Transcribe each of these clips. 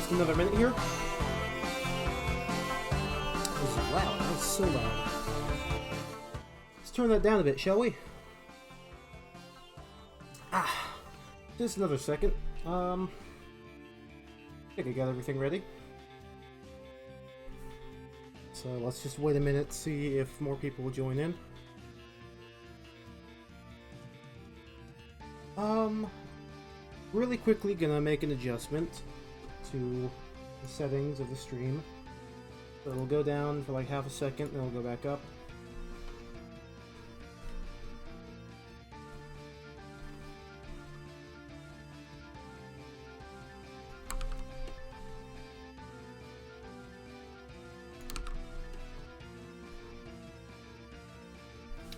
Just another minute here. That was loud. That was so loud. Let's turn that down a bit, shall we? Just another second. I think I got everything ready. So let's just wait a minute, see if more people will join in. Really quickly gonna make an adjustment to the settings of the stream. So it'll go down for like half a second, then it'll go back up.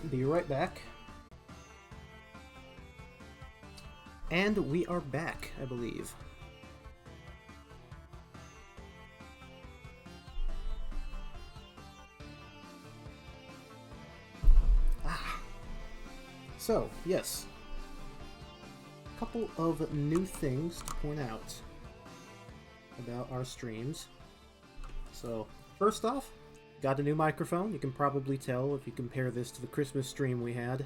Be right back. And we are back, I believe. So, yes. A couple of new things to point out about our streams. So, first off, got a new microphone. You can probably tell if you compare this to the Christmas stream we had.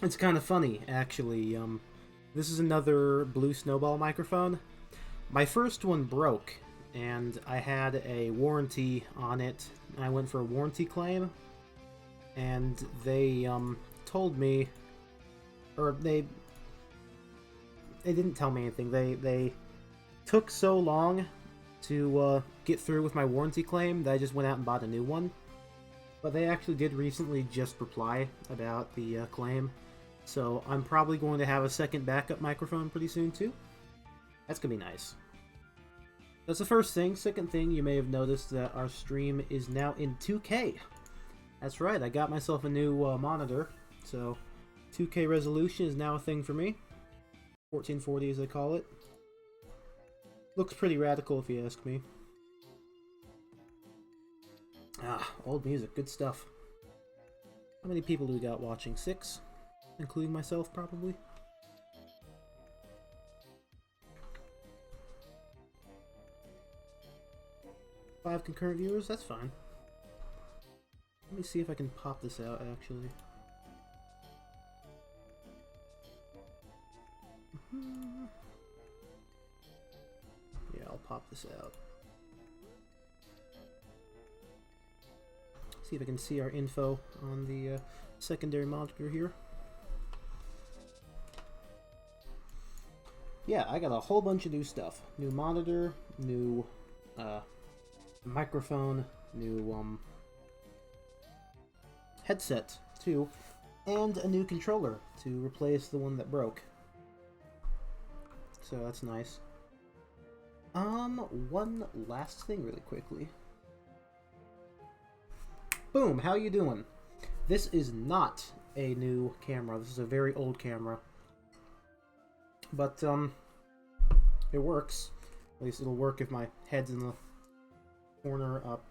It's kind of funny, actually. This is another Blue Snowball microphone. My first one broke, and I had a warranty on it. I went for a warranty claim, and they told me, or they didn't tell me anything. They took so long to get through with my warranty claim that I just went out and bought a new one. But they actually did recently just reply about the claim. So I'm probably going to have a second backup microphone pretty soon too. That's going to be nice. That's the first thing. Second thing, you may have noticed that our stream is now in 2K. That's right, I got myself a new monitor. So 2K resolution is now a thing for me. 1440 as they call it. Looks pretty radical if you ask me. Old music, good stuff. How many people do we got watching? 6? Including myself, probably. Five concurrent viewers? That's fine. Let me see if I can pop this out, actually. Yeah, I'll pop this out. See if I can see our info on the secondary monitor here. Yeah, I got a whole bunch of new stuff. New monitor, new microphone, new headset too, and a new controller to replace the one that broke. So that's nice. One last thing really quickly. Boom, how you doing? This is not a new camera. This is a very old camera. But, it works. At least it'll work if my head's in the corner up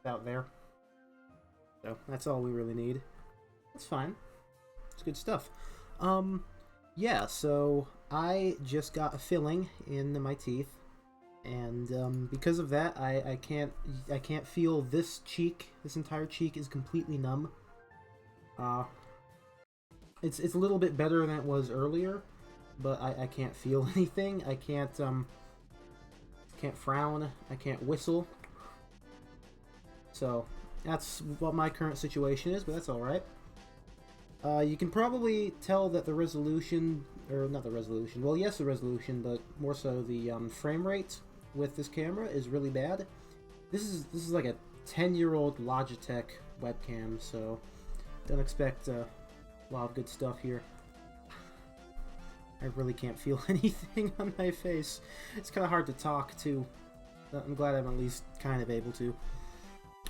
about there. So, that's all we really need. That's fine. It's good stuff. Yeah, so I just got a filling in my teeth. And because of that, I can't feel this cheek. This entire cheek is completely numb. It's a little bit better than it was earlier, but I can't feel anything. I can't frown. I can't whistle. So that's what my current situation is, but that's all right. You can probably tell that the resolution, or not the resolution. Well, yes, the resolution, but more so the frame rate with this camera is really bad. This is like a 10-year-old Logitech webcam, so don't expect a lot of good stuff here. I really can't feel anything on my face. It's kind of hard to talk too. I'm glad I'm at least kind of able to.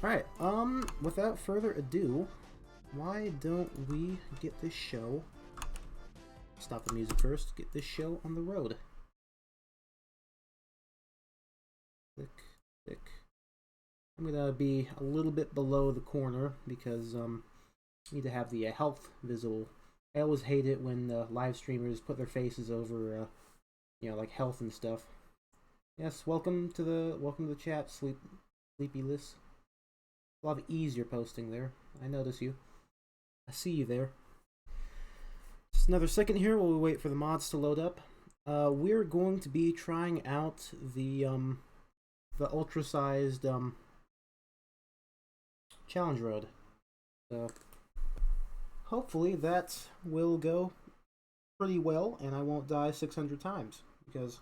Alright, without further ado, why don't we get this show, stop the music first, get this show on the road. Click, click. I'm gonna be a little bit below the corner because I need to have the health visible. I always hate it when live streamers put their faces over you know, like health and stuff. Yes, welcome to the chat, Sleepy Liss. A lot of ease you're posting there. I notice you. I see you there. Just another second here while we wait for the mods to load up. We're going to be trying out the ultra-sized challenge road. So hopefully that will go pretty well, and I won't die 600 times, because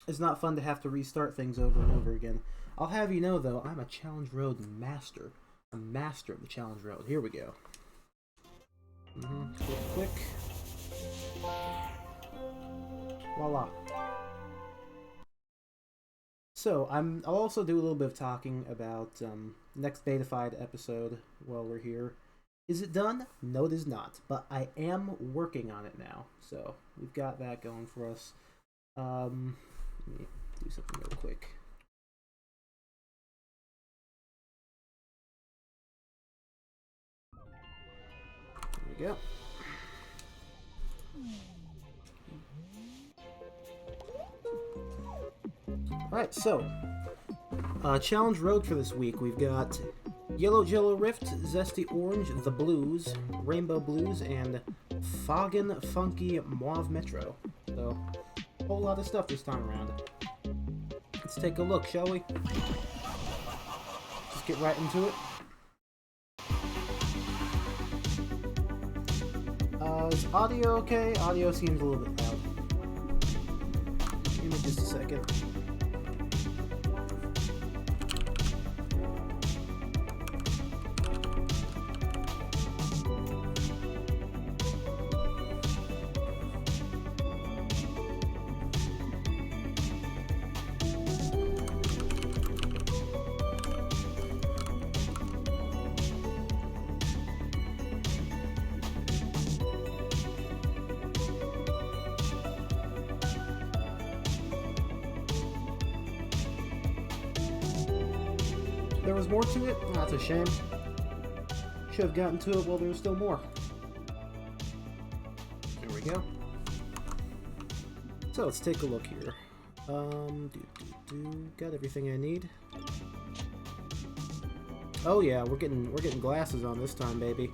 it's not fun to have to restart things over and over again. I'll have you know, though, I'm a challenge road master. A master of the challenge road. Here we go. Click. Voila. So, I'll also do a little bit of talking about next Betafied episode while we're here. Is it done? No, it is not. But I am working on it now. So, we've got that going for us. Let me do something real quick. There we go. Alright, so, challenge road for this week. We've got Yellow Jello Rift, Zesty Orange, The Blues, Rainbow Blues, and Foggin' Funky Mauve Metro. So, a whole lot of stuff this time around. Let's take a look, shall we? Just get right into it. Is audio okay? Audio seems a little bit loud. Give me just a second. There was more to it? Oh, that's a shame. Should have gotten to it while there was still more. There we go. So let's take a look here. Got everything I need. Oh yeah, we're getting glasses on this time, baby.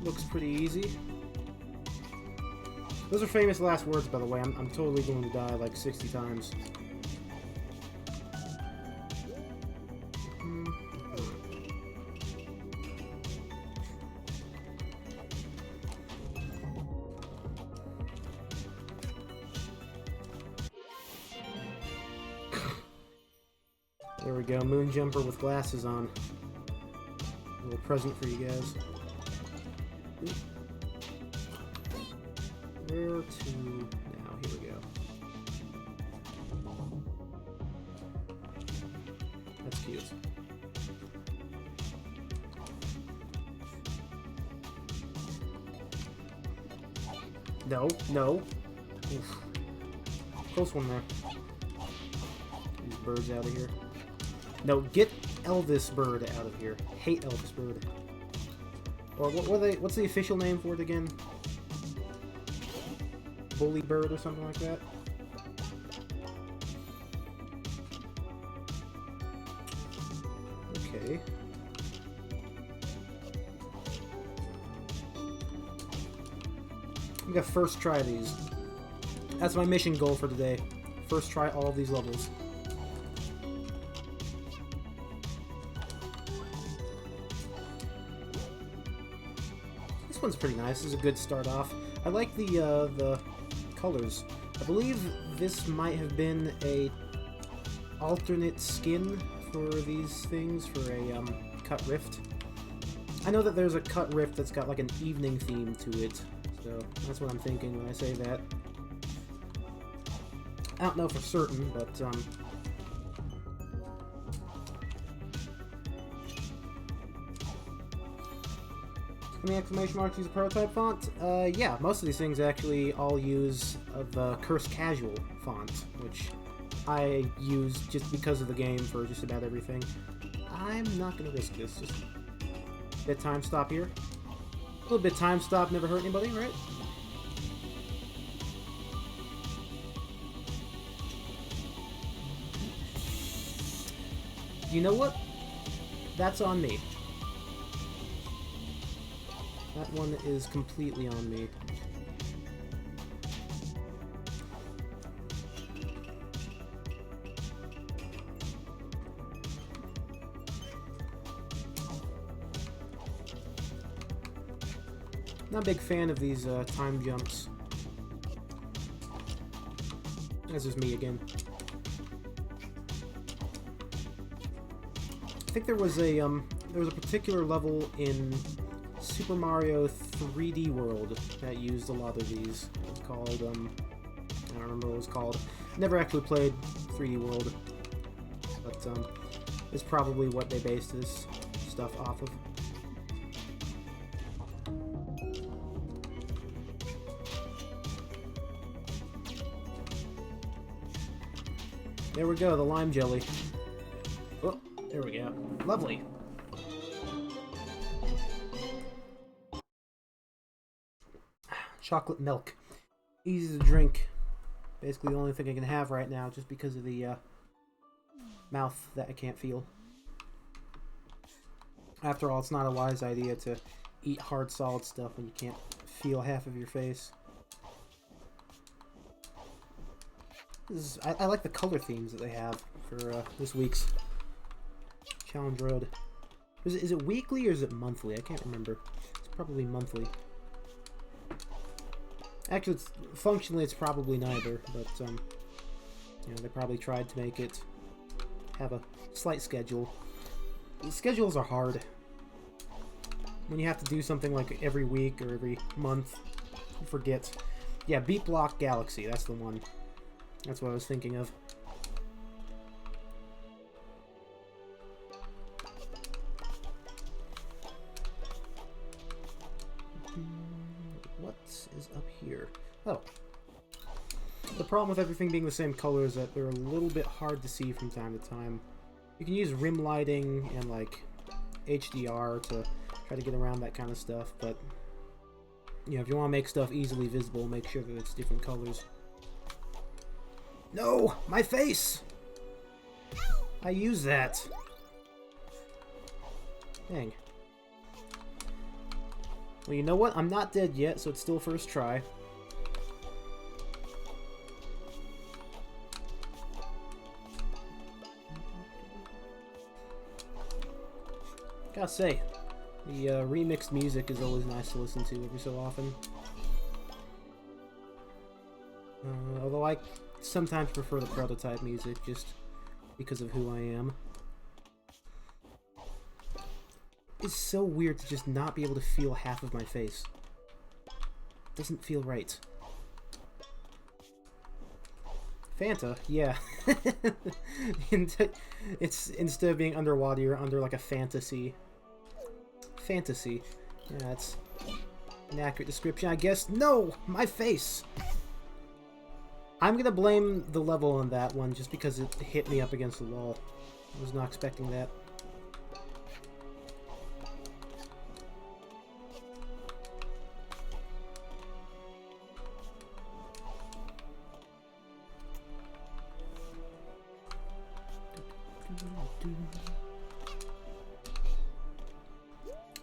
Looks pretty easy. Those are famous last words, by the way. I'm totally going to die like 60 times. There we go, moon jumper with glasses on. A little present for you guys. Where to now? Here we go. That's cute. No, no. Oof. Close one there. These birds out of here. No, get Elvis Bird out of here. Hate Elvis Bird. Or what's the official name for it again? Bully Bird or something like that. Okay. I'm gonna first try these. That's my mission goal for today. First try all of these levels. This one's pretty nice. This is a good start off. I like the colors. I believe this might have been a alternate skin for these things for a cut rift. I know that there's a cut rift that's got like an evening theme to it, so that's what I'm thinking when I say that. I don't know for certain, but how many exclamation marks use a prototype font? Yeah, most of these things actually all use the Curse Casual font, which I use just because of the game for just about everything. I'm not going to risk this. Just hit time stop here. little bit time stop, never hurt anybody, right? You know what? That's on me. That one is completely on me. Not a big fan of these time jumps. This is me again. I think there was a particular level in Super Mario 3D World that used a lot of these. It was called I don't remember what it was called. Never actually played 3D World, but it's probably what they based this stuff off of. There we go, the lime jelly. Oh, there we go. Lovely. Chocolate milk. Easy to drink. Basically the only thing I can have right now just because of the mouth that I can't feel. After all, it's not a wise idea to eat hard solid stuff when you can't feel half of your face. I like the color themes that they have for this week's Challenge Road. Is it weekly or is it monthly? I can't remember. It's probably monthly. Actually, functionally it's probably neither, but you know, they probably tried to make it have a slight schedule. The schedules are hard. When you have to do something like every week or every month, you forget. Yeah, Beat Block Galaxy, that's the one. That's what I was thinking of. What is up here? Oh. The problem with everything being the same color is that they're a little bit hard to see from time to time. You can use rim lighting and like HDR to try to get around that kind of stuff, but you know, if you want to make stuff easily visible, make sure that it's different colors. No! My face! I use that. Dang. Well, you know what? I'm not dead yet, so it's still first try. Gotta say, the remixed music is always nice to listen to every so often. Although I sometimes prefer the prototype music just because of who I am. It's so weird to just not be able to feel half of my face. Doesn't feel right. Fanta, yeah. It's instead of being underwater, you're under like a fantasy. Fantasy. Yeah, that's an accurate description, I guess. No! My face! I'm gonna blame the level on that one just because it hit me up against the wall. I was not expecting that.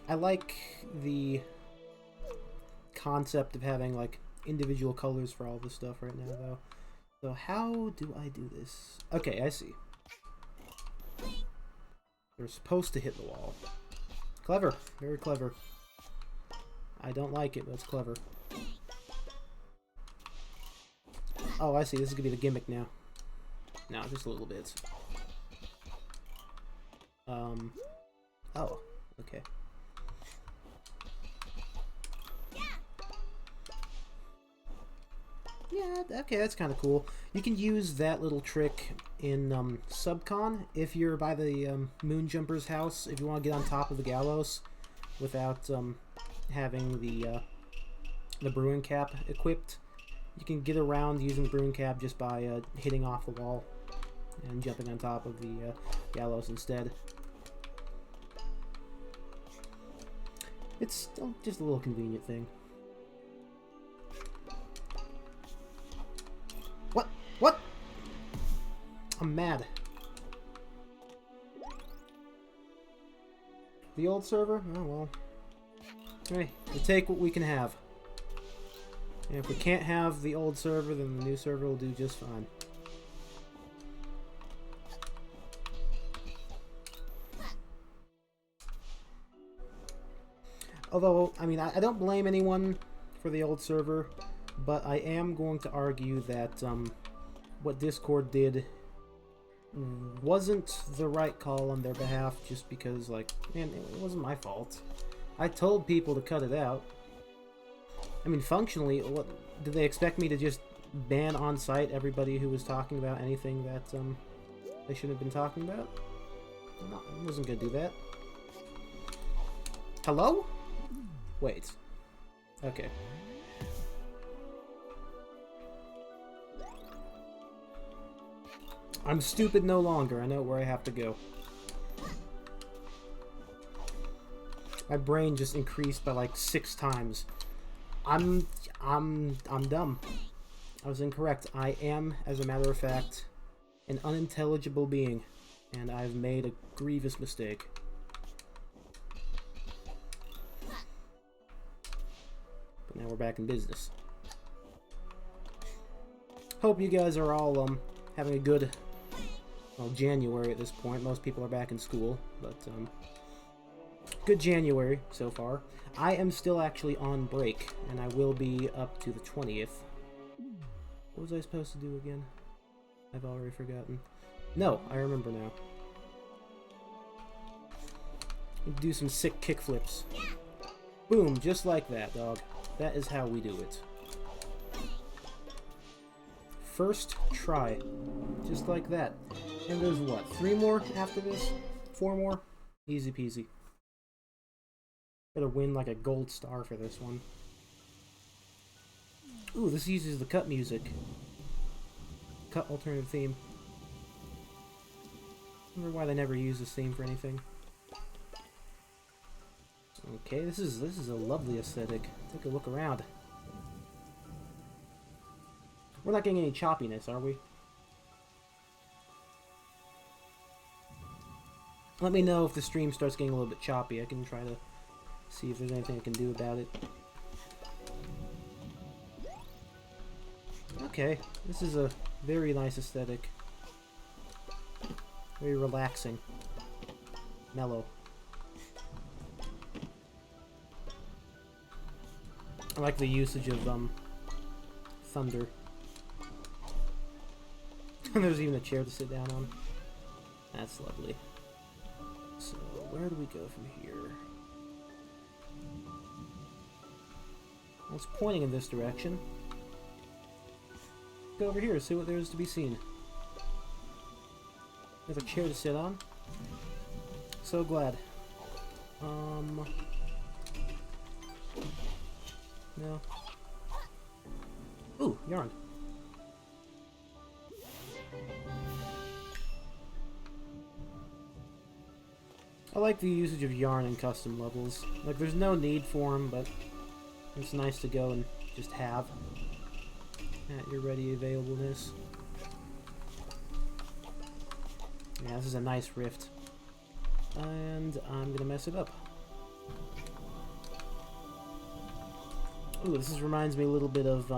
I like the concept of having like individual colors for all this stuff right now, though. So how do I do this? Okay, I see. They're supposed to hit the wall. Clever. Very clever. I don't like it, but it's clever. Oh, I see. This is gonna be the gimmick now. No, just a little bit. Oh, okay. Yeah, okay, that's kind of cool. You can use that little trick in Subcon if you're by the Moonjumper's house, if you want to get on top of the gallows without having the brewing cap equipped. You can get around using the brewing cap just by hitting off the wall and jumping on top of the gallows instead. It's still just a little convenient thing. What? What? I'm mad. The old server? Oh well. Hey, we'll take what we can have. And if we can't have the old server, then the new server will do just fine. Although, I mean, I don't blame anyone for the old server, but I am going to argue that what Discord did wasn't the right call on their behalf, just because, like, man, it wasn't my fault. I told people to cut it out. I mean, functionally, what did they expect me to just ban on site everybody who was talking about anything that they shouldn't have been talking about? No, I wasn't gonna do that. Hello? Wait. Okay. I'm stupid no longer. I know where I have to go. My brain just increased by like 6 times. I'm dumb. I was incorrect. I am, as a matter of fact, an unintelligible being, and I've made a grievous mistake. But now we're back in business. Hope you guys are all having a good, well, January at this point. Most people are back in school, but good January so far. I am still actually on break, and I will be up to the 20th. What was I supposed to do again? I've already forgotten. No, I remember now. Do some sick kickflips. Boom, just like that, dog. That is how we do it. First try. Just like that. And there's what? 3 more after this? 4 more? Easy peasy. Better win like a gold star for this one. Ooh, this uses the cut music. Cut alternative theme. I wonder why they never use this theme for anything. Okay, this is a lovely aesthetic. Take a look around. We're not getting any choppiness, are we? Let me know if the stream starts getting a little bit choppy. I can try to see if there's anything I can do about it. Okay, this is a very nice aesthetic. Very relaxing. Mellow. I like the usage of thunder. There's even a chair to sit down on. That's lovely. So, where do we go from here? Well, it's pointing in this direction. Go over here, see what there is to be seen. There's a chair to sit on. So glad. No. Ooh, yarn. I like the usage of yarn in custom levels. Like, there's no need for them, but it's nice to go and just have at your ready availableness. Yeah, this is a nice rift. And I'm gonna mess it up. Ooh, this reminds me a little bit of,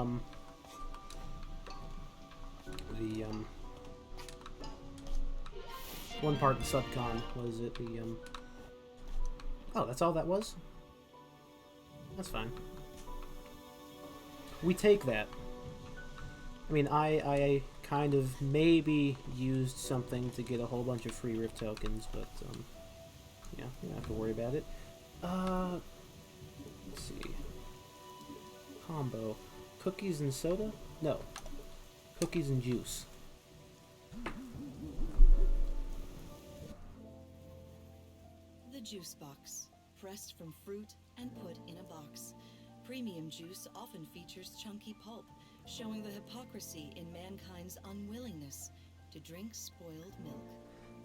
one part of the subcon. Was it the, oh, that's all that was? That's fine. We take that. I mean, I kind of maybe used something to get a whole bunch of free Rift tokens, but, yeah, you don't have to worry about it. Let's see. Combo. Cookies and soda? No. Cookies and juice. The juice box. Pressed from fruit and put in a box. Premium juice often features chunky pulp, showing the hypocrisy in mankind's unwillingness to drink spoiled milk.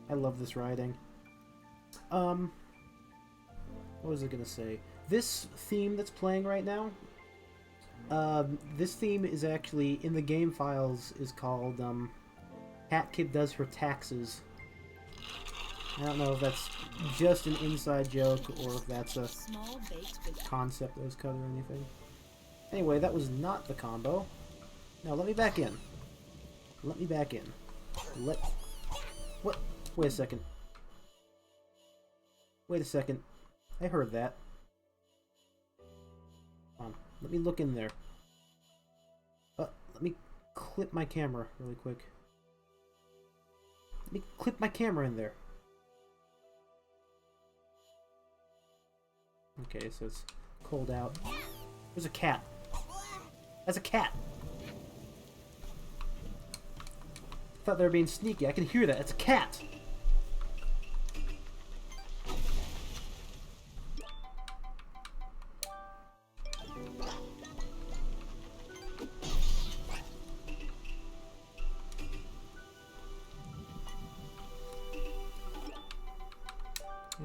I love this writing. What was I gonna say? this theme that's playing right now, this theme is actually, in the game files, is called, Hat Kid Does Her Taxes. I don't know if that's just an inside joke, or if that's a concept that was cut or anything. Anyway, that was not the combo. Now, let me back in. Let me back in. What? Wait a second. Wait a second. I heard that. Hold on. Let me look in there. Let me clip my camera really quick. Let me clip my camera in there. Okay, so it's cold out. There's a cat. That's a cat! I thought they were being sneaky. I can hear that. It's a cat!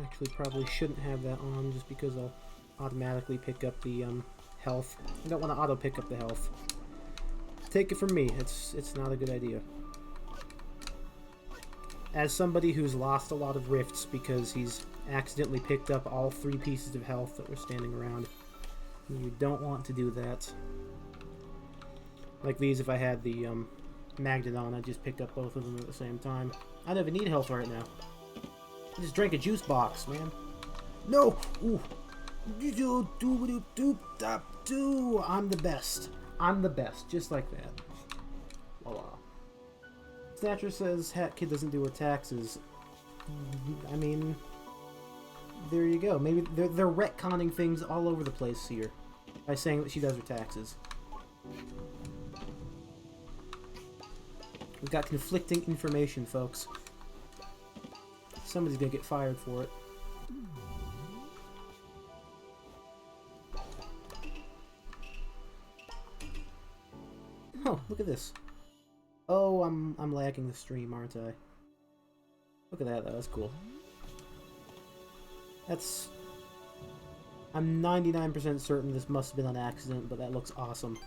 Actually, probably shouldn't have that on just because I'll automatically pick up the health. I don't want to auto pick up the health. Take it from me, it's not a good idea. As somebody who's lost a lot of rifts because he's accidentally picked up all 3 pieces of health that were standing around, you don't want to do that. Like these, if I had the magnet on, I'd just pick up both of them at the same time. I don't even need health right now. I just drank a juice box, man. No! Ooh. I'm the best. I'm the best. Just like that. Voila. Snatcher says Hat Kid doesn't do her taxes. I mean, there you go. Maybe they're retconning things all over the place here by saying that she does her taxes. We've got conflicting information, folks. Somebody's gonna get fired for it. Oh, look at this. Oh, I'm lagging the stream, aren't I? Look at that, though. That's cool. That's... I'm 99% certain this must have been an accident, but that looks awesome.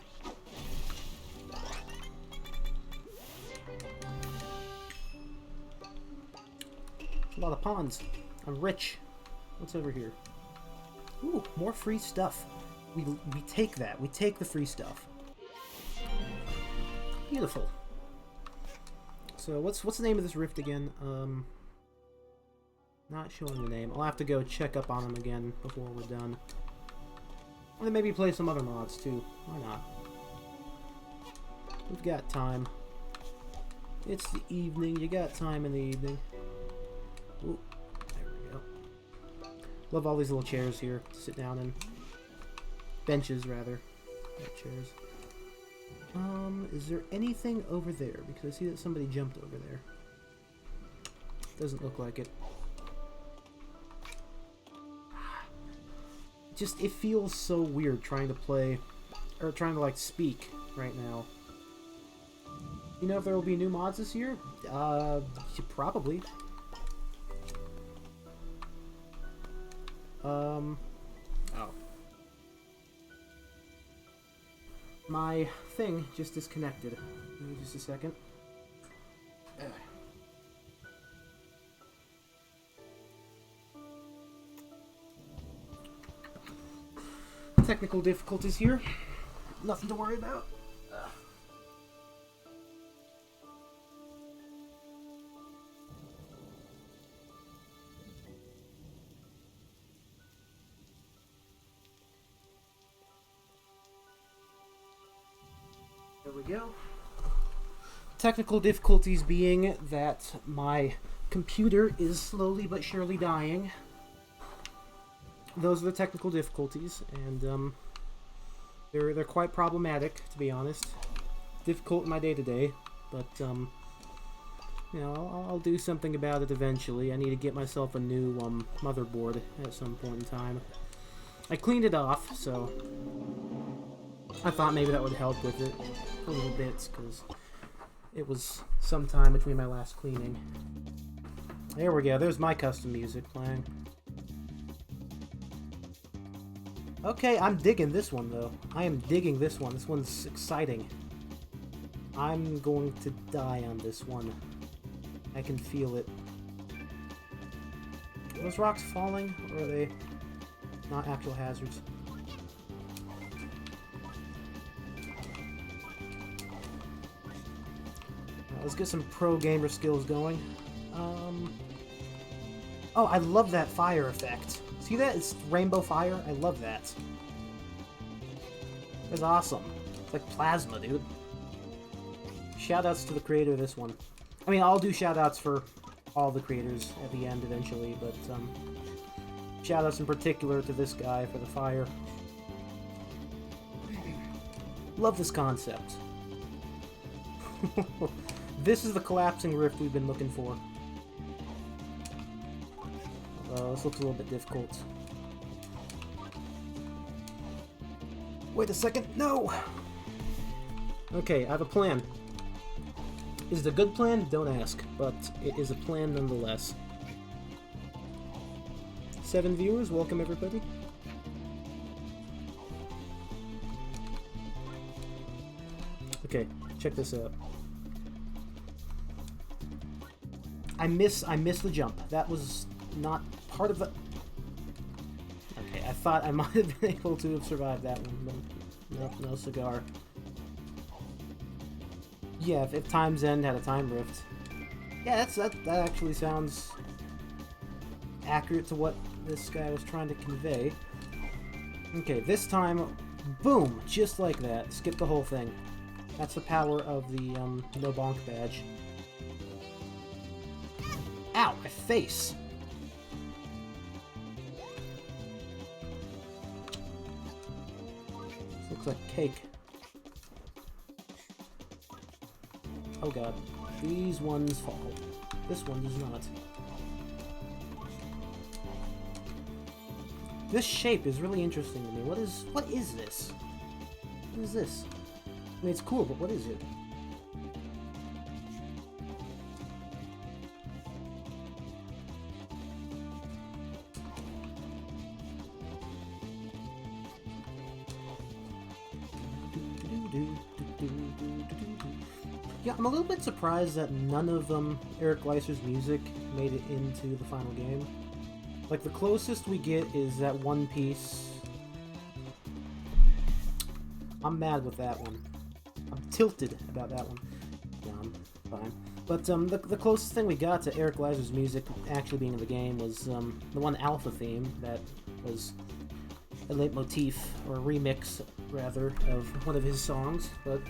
A lot of ponds. I'm rich. What's over here? Ooh, more free stuff. We take that. We take the free stuff. Beautiful. So what's the name of this rift again? Not showing the name. I'll have to go check up on them again before we're done. And then maybe play some other mods too. Why not? We've got time. It's the evening. You got time in the evening. Ooh, there we go. Love all these little chairs here to sit down in. Benches, rather. Not chairs. Is there anything over there? Because I see that somebody jumped over there. Doesn't look like it. Just, it feels so weird trying to play, or trying to, like, speak right now. You know if there will be new mods this year? Probably. Oh. My thing just disconnected. Give me just a second. Technical difficulties here. Nothing to worry about. There we go. Technical difficulties being that my computer is slowly but surely dying. Those are the technical difficulties, and they're quite problematic, to be honest. Difficult in my day-to-day, but you know, I'll do something about it eventually. I need to get myself a new motherboard at some point in time. I cleaned it off, so I thought maybe that would help with it a little bit, because it was some time between my last cleaning. There we go. There's my custom music playing. Okay, I'm digging this one, though. I am digging this one. This one's exciting. I'm going to die on this one. I can feel it. Are those rocks falling, or are they not actual hazards? Let's get some pro gamer skills going. Oh, I love that fire effect. See that? It's rainbow fire. I love that. That's awesome. It's like plasma, dude. Shoutouts to the creator of this one. I mean, I'll do shoutouts for all the creators at the end eventually, but shoutouts in particular to this guy for the fire. Love this concept. This is the collapsing rift we've been looking for. This looks a little bit difficult. Wait a second, no! Okay, I have a plan. Is it a good plan? Don't ask, but it is a plan nonetheless. 7 viewers, welcome everybody. Okay, check this out. I miss the jump. That was not part of the... Okay, I thought I might have been able to have survived that one, but no cigar. Yeah, if Time's End had a time rift. Yeah, that actually sounds accurate to what this guy was trying to convey. Okay, this time, boom, just like that. Skip the whole thing. That's the power of the no bonk badge. Ow, my face! This looks like cake. Oh god. These ones fall. This one does not. This shape is really interesting to me. What is this? What is this? I mean, it's cool, but what is it? Yeah, I'm a little bit surprised that none of Eric Gleiser's music made it into the final game. Like, the closest we get is that one piece. I'm mad with that one. I'm tilted about that one. No, I'm fine. But the closest thing we got to Eric Gleiser's music actually being in the game was the one Alpha theme that was a leitmotif, or a remix, rather, of one of his songs. But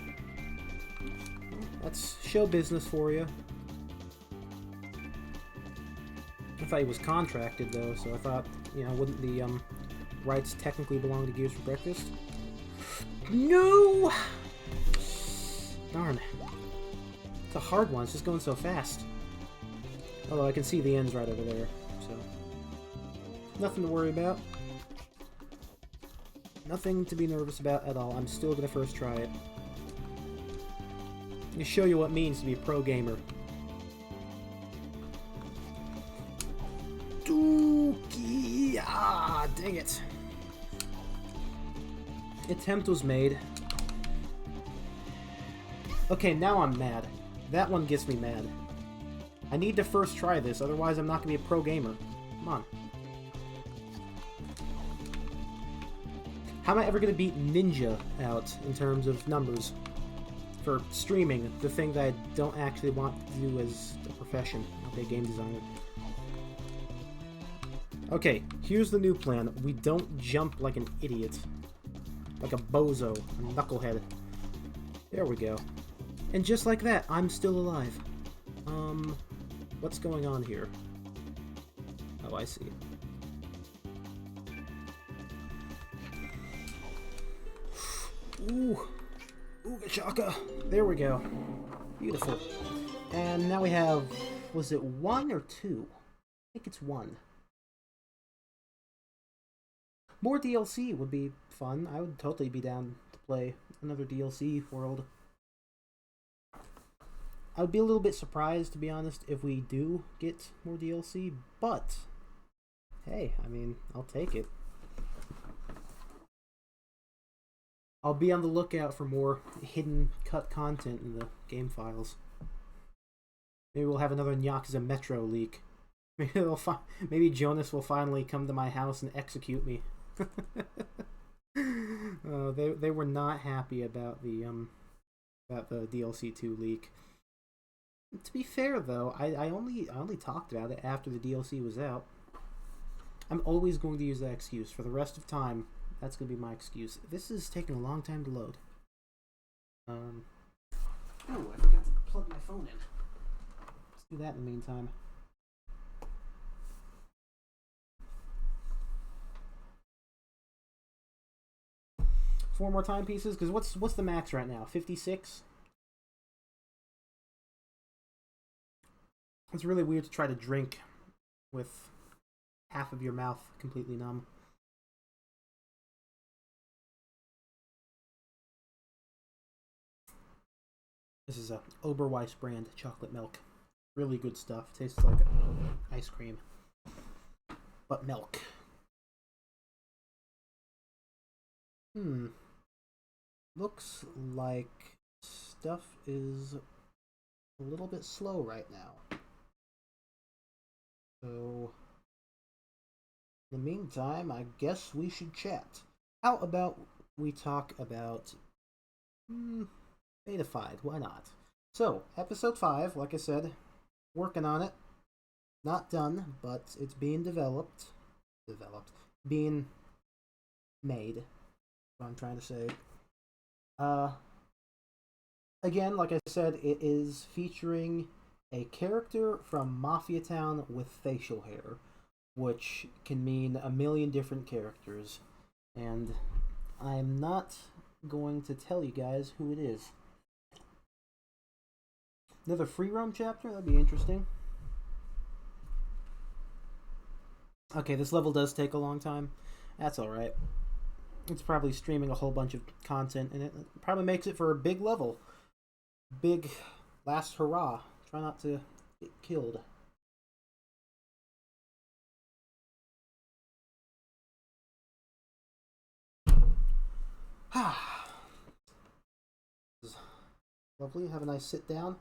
that's show business for you. I thought he was contracted, though, so I thought, you know, wouldn't the rights technically belong to Gears for Breakfast? No! Darn. It's a hard one, it's just going so fast. Although I can see the ends right over there, so... nothing to worry about. Nothing to be nervous about at all. I'm still gonna first try it. Let me show you what it means to be a pro gamer. Dookie! Ah, dang it. Attempt was made. Okay, now I'm mad. That one gets me mad. I need to first try this, otherwise I'm not gonna be a pro gamer. Come on. How am I ever gonna beat Ninja out in terms of numbers? For streaming, the thing that I don't actually want to do as a profession, not be a game designer. Okay, here's the new plan. We don't jump like an idiot. Like a bozo, a knucklehead. There we go. And just like that, I'm still alive. What's going on here? Oh, I see. Ooh. Ooga chaka. There we go. Beautiful. And now we have... was it 1 or 2? I think it's 1. More DLC would be fun. I would totally be down to play another DLC world. I would be a little bit surprised, to be honest, if we do get more DLC, but hey, I mean, I'll take it. I'll be on the lookout for more hidden cut content in the game files. Maybe we'll have another Yakuza Metro leak. Maybe Jonas will finally come to my house and execute me. They were not happy about the DLC 2 leak. To be fair though, I only talked about it after the DLC was out. I'm always going to use that excuse for the rest of time. That's going to be my excuse. This is taking a long time to load. Oh, I forgot to plug my phone in. Let's do that in the meantime. Four more timepieces, because what's the max right now? 56? It's really weird to try to drink with half of your mouth completely numb. This is a Oberweis brand chocolate milk. Really good stuff. Tastes like ice cream. But milk. Looks like stuff is a little bit slow right now. So, in the meantime, I guess we should chat. How about we talk about Betafied? Why not? So, episode 5, like I said, working on it. Not done, but it's being developed. Being made. What I'm trying to say. Again, like I said, it is featuring a character from Mafia Town with facial hair, which can mean a million different characters, and I'm not going to tell you guys who it is. Another free roam chapter? That'd be interesting. Okay, this level does take a long time. That's alright. It's probably streaming a whole bunch of content, and it probably makes it for a big level. Big last hurrah. Try not to get killed. Lovely. Have a nice sit down.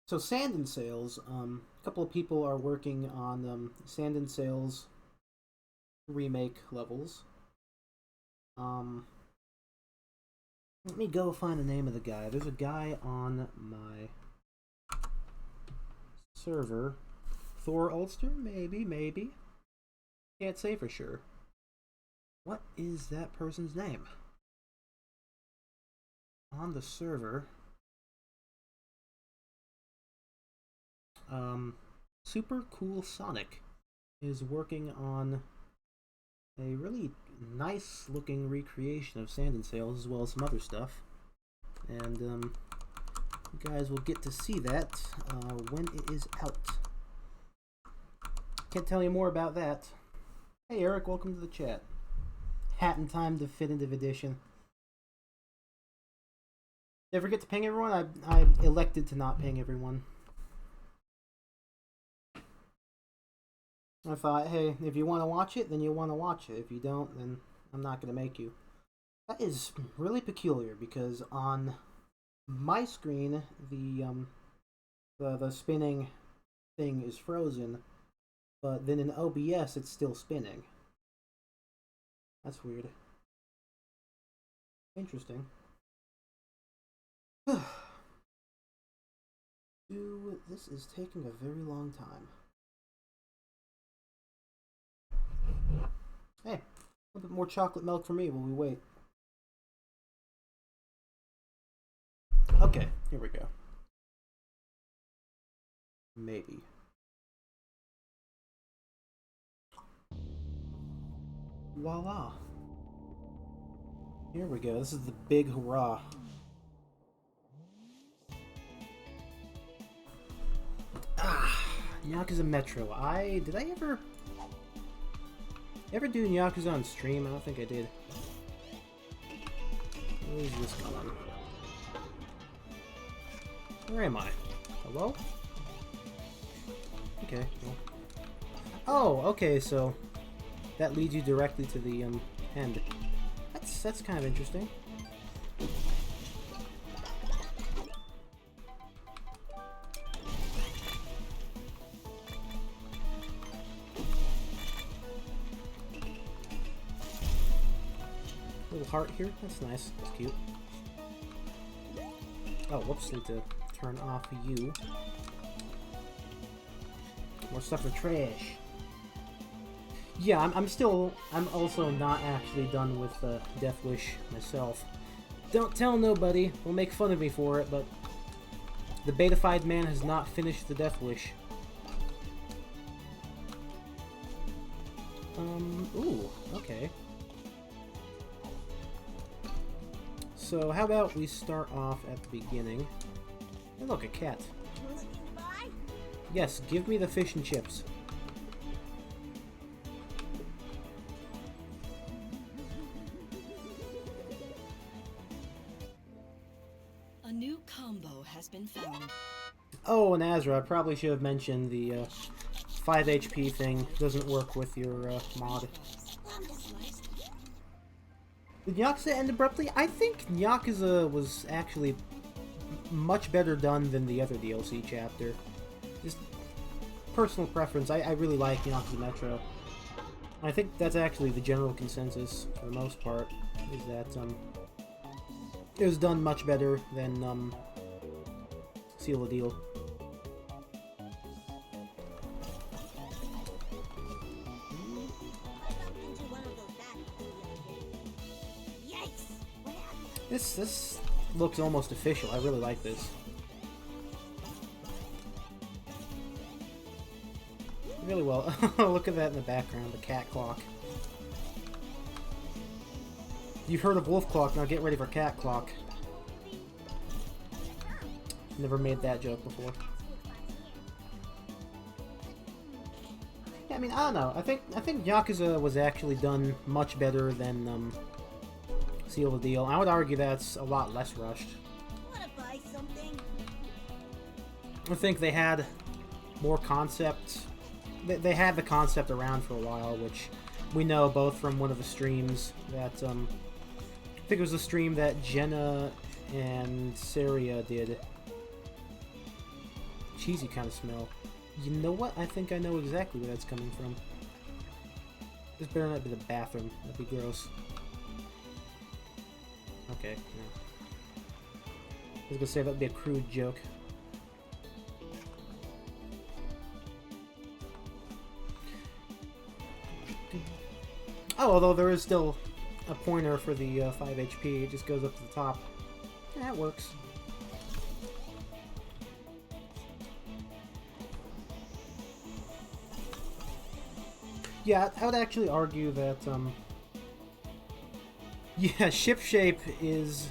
So Sand and Sails, a couple of people are working on Sand and Sails remake levels. Let me go find the name of the guy. There's a guy on my server. Thor Ulster? Maybe. Can't say for sure. What is that person's name? On the server. Super Cool Sonic is working on a really nice looking recreation of Sand and Sails, as well as some other stuff. And you guys will get to see that when it is out. Can't tell you more about that. Hey Eric, welcome to the chat. Hat in time definitive edition. Did I forget to ping everyone? I elected to not ping everyone. I thought, hey, if you want to watch it, then you want to watch it. If you don't, then I'm not going to make you. That is really peculiar, because on my screen, the spinning thing is frozen, but then in OBS, it's still spinning. That's weird. Interesting. Dude, this is taking a very long time. Hey, a little bit more chocolate milk for me while we wait. Okay, here we go. Maybe. Voila. Here we go. This is the big hurrah. Yakuza Metro. Did I ever do Yakuza on stream? I don't think I did. Where is this going? Where am I? Hello? Okay. Well. Oh, okay, so that leads you directly to the end. That's kind of interesting. Little heart here. That's nice. That's cute. Oh, whoops. Need to turn off you. More stuff for trash. Yeah, I'm also not actually done with Death Wish myself. Don't tell nobody. They'll make fun of me for it, but the betafied man has not finished the Death Wish. Ooh, okay. So how about we start off at the beginning. Hey, look, a cat. Yes, give me the fish and chips. A new combo has been found. Oh, and Azra, I probably should have mentioned the 5 HP thing doesn't work with your mod. Did Yakuza end abruptly? I think Yakuza was actually much better done than the other DLC chapter. Just personal preference. I really like Yakuza Metro. I think that's actually the general consensus for the most part, is that it was done much better than Seal the Deal. This looks almost official. I really like this. Really well. Look at that in the background, the cat clock. You've heard of wolf clock, now get ready for cat clock. Never made that joke before. Yeah, I mean, I don't know. I think Yakuza was actually done much better than Seal the Deal. I would argue that's a lot less rushed. Wanna buy something? I think they had more concept. They had the concept around for a while, which we know both from one of the streams that I think it was a stream that Jenna and Saria did. Cheesy kind of smell. You know what? I think I know exactly where that's coming from. This better not be the bathroom. That'd be gross. Okay, no. I was gonna say that'd be a crude joke. Oh, although there is still a pointer for the 5 HP, it just goes up to the top. That works. Yeah, I would actually argue that, yeah, ship shape is...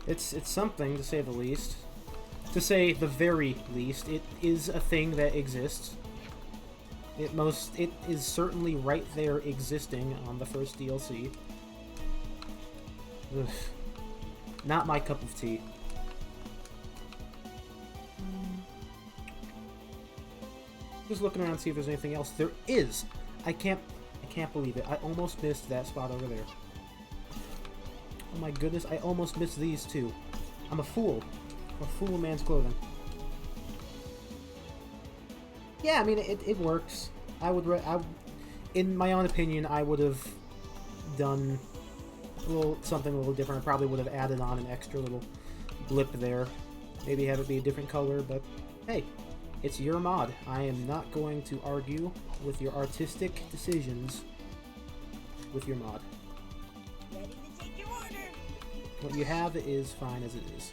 It's something, to say the least. To say the very least, it is a thing that exists. It is certainly right there existing on the first DLC. Ugh. Not my cup of tea. Just looking around to see if there's anything else. There is! I can't believe it. I almost missed that spot over there. Oh my goodness, I almost missed these two. I'm a fool. I'm a fool in man's clothing. Yeah, I mean, it works. In my own opinion, I would have done something a little different. I probably would have added on an extra little blip there. Maybe have it be a different color, but hey, it's your mod. I am not going to argue with your artistic decisions with your mod. Ready to take your order. What you have is fine as it is.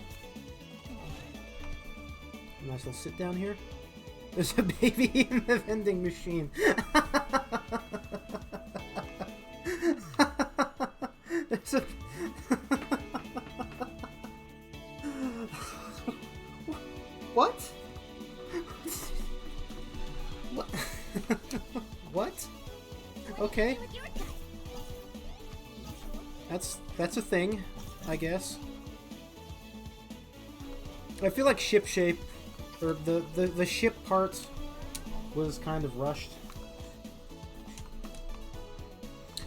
Might as well sit down here. There's a baby in the vending machine. There's a... What? What? What? Okay. That's a thing, I guess. I feel like ship shape, or the ship part was kind of rushed.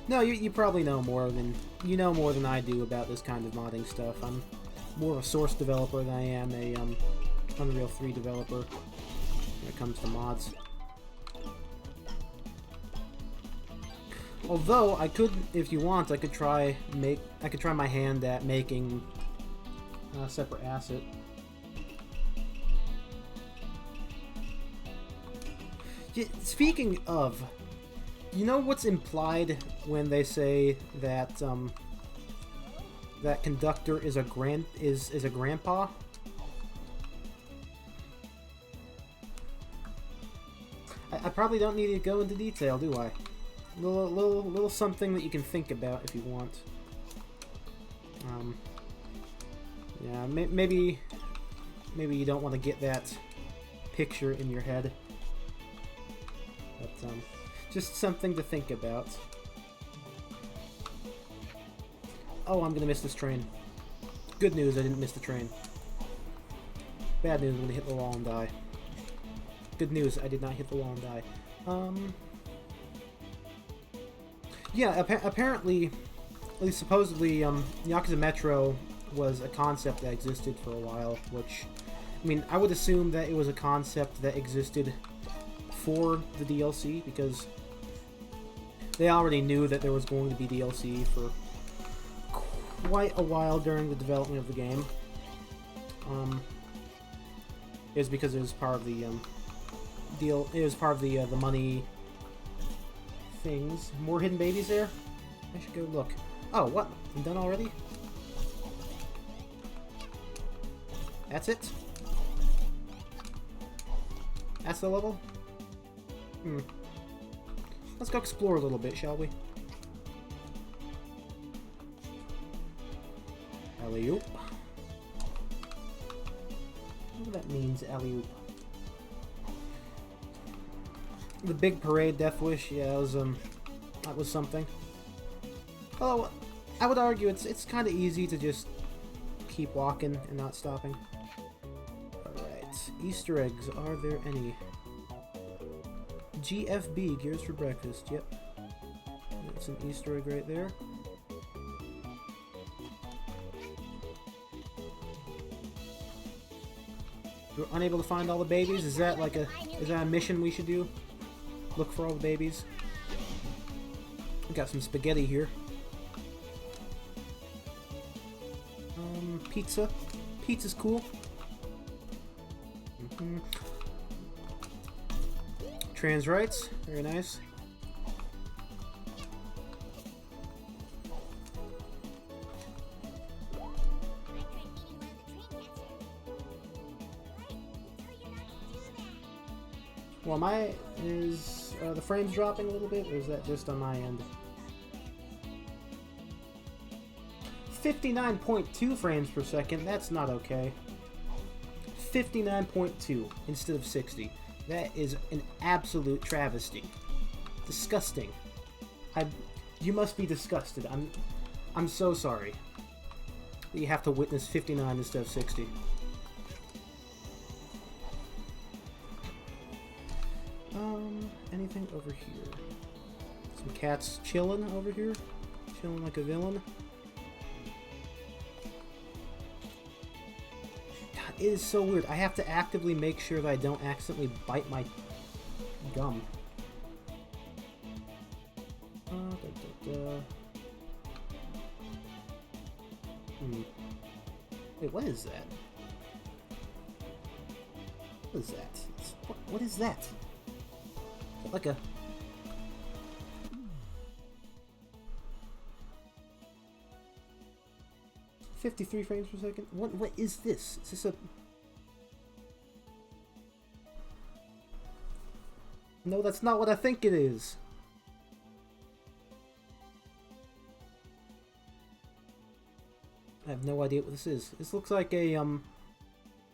No, you probably know more than... You know more than I do about this kind of modding stuff. I'm more of a Source developer than I am a Unreal 3 developer when it comes to mods. Although, I could, if you want, I could try my hand at making a separate asset. Yeah, speaking of... You know what's implied when they say that that conductor is a grandpa? I probably don't need to go into detail, do I? Little something that you can think about if you want. Yeah, maybe you don't want to get that picture in your head, but just something to think about. Oh, I'm gonna miss this train. Good news, I didn't miss the train. Bad news, I'm gonna hit the wall and die. Good news, I did not hit the wall and die. Yeah, apparently, at least supposedly, Yakuza Metro was a concept that existed for a while, which, I mean, I would assume that it was a concept that existed for the DLC, because they already knew that there was going to be DLC for quite a while during the development of the game. It was because it was part of the deal. It was part of the money things. More hidden babies there. I should go look. Oh, what? I'm done already? That's it? That's the level? Let's go explore a little bit, shall we? Alley-oop. What that means, alley-oop. The big parade death wish, yeah, that was something. Oh, I would argue it's kind of easy to just keep walking and not stopping. Alright, Easter eggs, are there any? GFB, Gears for Breakfast, yep. That's an Easter egg right there. We're unable to find all the babies? Is that like is that a mission we should do? Look for all the babies? We got some spaghetti here. Pizza. Pizza's cool. Trans rights, very nice. Well, is the frames dropping a little bit, or is that just on my end? 59.2 frames per second, that's not okay. 59.2 instead of 60. That is an absolute travesty. Disgusting. You must be disgusted. I'm so sorry that you have to witness 59 instead of 60. Anything over here? Some cats chilling over here? Chilling like a villain? God, it is so weird. I have to actively make sure that I don't accidentally bite my gum. Wait, what is that? What is that? What is that? Like a... $53 frames per second? What is this? Is this a... No, that's not what I think it is. I have no idea what this is. This looks like a,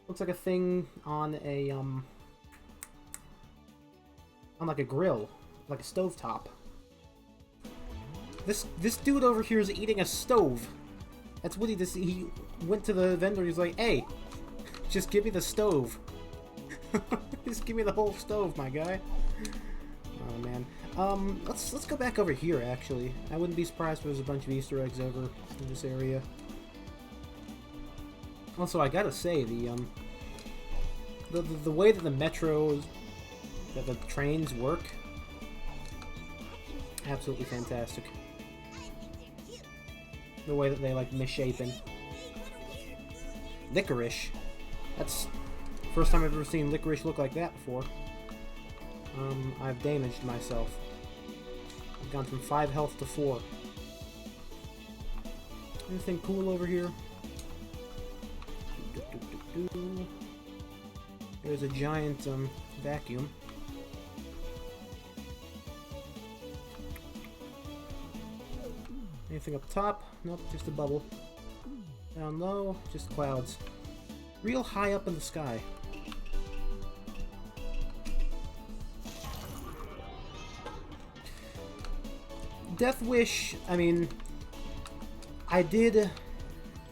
looks like a thing on a, on like a grill, like a stovetop. This dude over here is eating a stove. That's what he went to the vendor. He's like, "Hey, just give me the stove. Just give me the whole stove, my guy." Oh man. Let's go back over here, actually. I wouldn't be surprised if there's a bunch of Easter eggs over in this area. Also, I gotta say, the way that the metros, that the trains work, absolutely fantastic. The way that they, like, misshapen. Licorice? That's the first time I've ever seen licorice look like that before. I've damaged myself. I've gone from 5 health to 4. Anything cool over here? There's a giant, vacuum. Anything up top? Nope, just a bubble. Down low, just clouds. Real high up in the sky. Death Wish, I mean, I did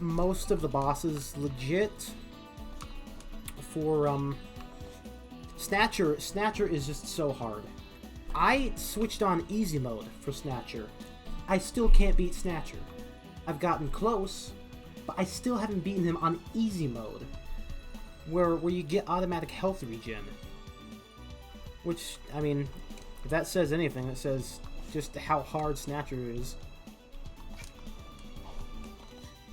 most of the bosses legit. For, Snatcher is just so hard. I switched on easy mode for Snatcher. I still can't beat Snatcher. I've gotten close, but I still haven't beaten him on easy mode, where you get automatic health regen. Which, I mean, if that says anything, it says just how hard Snatcher is.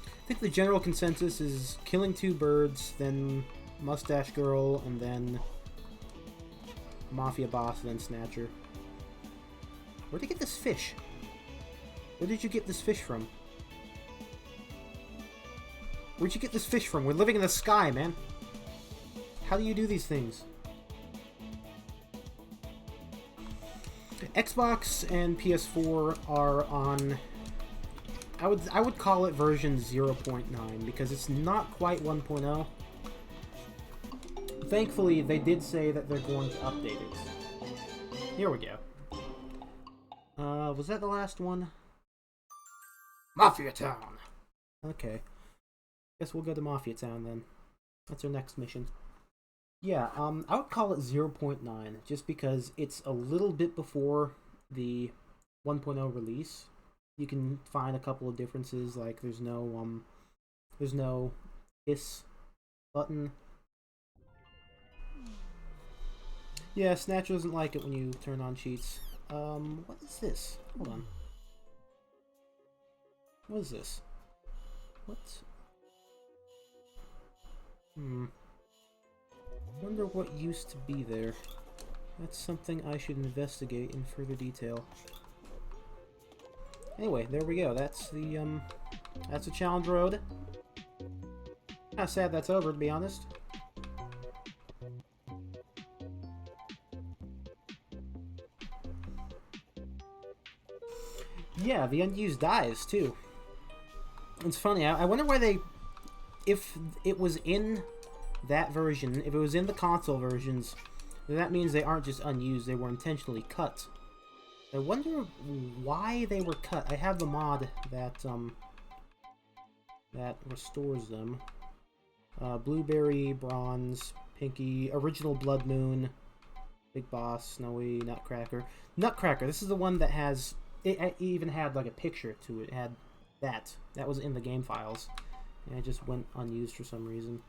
I think the general consensus is killing 2 birds, then Mustache Girl, and then Mafia Boss, and then Snatcher. Where'd you get this fish? Where did you get this fish from? Where'd you get this fish from? We're living in the sky, man. How do you do these things? Xbox and PS4 are on... I would call it version 0.9, because it's not quite 1.0. Thankfully, they did say that they're going to update it. Here we go. Was that the last one? Mafia Town! Okay. Guess we'll go to Mafia Town then. That's our next mission. Yeah, I would call it 0.9, just because it's a little bit before the 1.0 release. You can find a couple of differences, like there's no hiss button. Yeah, Snatcher doesn't like it when you turn on cheats. What is this? Hold on. What is this? What? Wonder what used to be there. That's something I should investigate in further detail. Anyway, there we go. That's the challenge road. Kinda sad that's over, to be honest. Yeah, the unused dies, too. It's funny, I wonder why they... If it was in that version, if it was in the console versions, then that means they aren't just unused, they were intentionally cut. I wonder why they were cut. I have the mod that restores them. Blueberry, Bronze, Pinky, Original Blood Moon, Big Boss, Snowy, Nutcracker. Nutcracker, this is the one that has... It even had like a picture to it. It had that. That was in the game files. And it just went unused for some reason.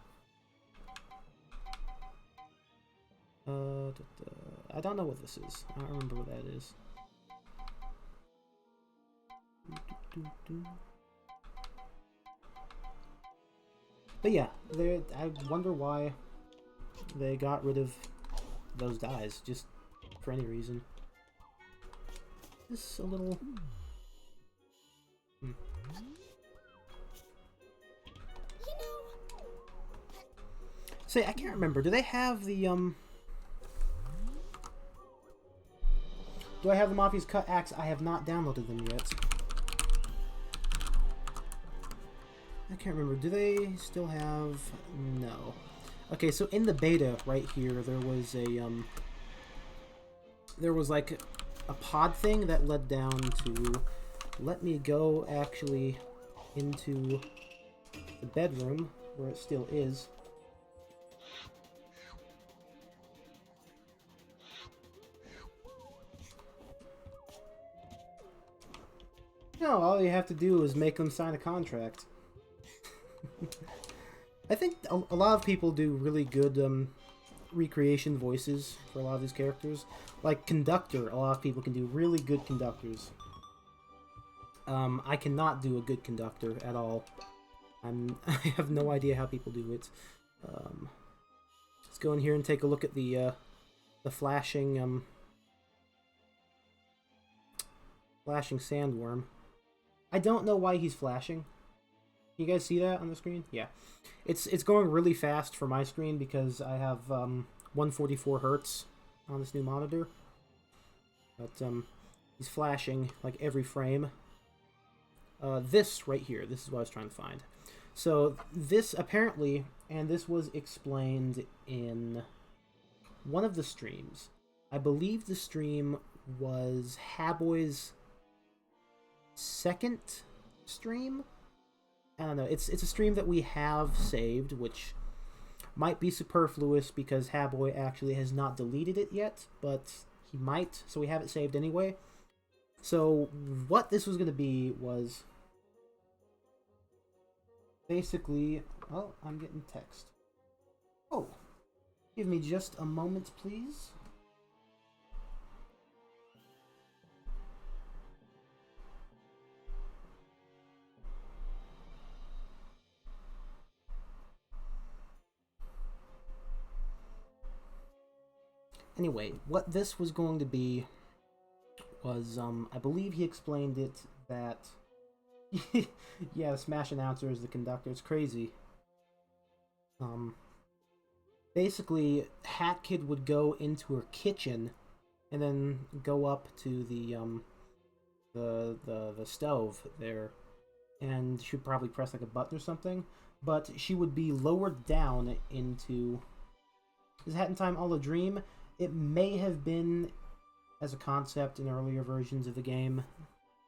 I don't know what this is. I don't remember what that is. But yeah, I wonder why they got rid of those dies, just for any reason. This a little... Say, I can't remember. Do they have the, Do I have the Mafia's Cut Axe? I have not downloaded them yet. I can't remember. Do they still have... No. Okay, so in the beta right here, there was a, there was, like, a pod thing that led down to... Let me go, actually, into the bedroom, where it still is. No, all you have to do is make them sign a contract. I think a lot of people do really good recreation voices for a lot of these characters. Like Conductor, a lot of people can do really good conductors. I cannot do a good conductor at all. I have no idea how people do it. Let's go in here and take a look at the flashing flashing sandworm. I don't know why he's flashing. You guys see that on the screen? Yeah. It's going really fast for my screen because I have 144 hertz on this new monitor. But he's flashing like every frame. This right here, this is what I was trying to find. So this apparently, and this was explained in one of the streams. I believe the stream was Haboy's second stream. I don't know. It's a stream that we have saved, which might be superfluous because Haboy actually has not deleted it yet, but he might, so we have it saved anyway. So what this was going to be was basically... Oh, I'm getting text. Oh, give me just a moment, please. Anyway, what this was going to be was, I believe he explained it that... yeah, the Smash announcer is the conductor. It's crazy. Basically, Hat Kid would go into her kitchen and then go up to the stove there, and she'd probably press like a button or something, but she would be lowered down into... Is Hat in Time all a dream? It may have been as a concept in earlier versions of the game,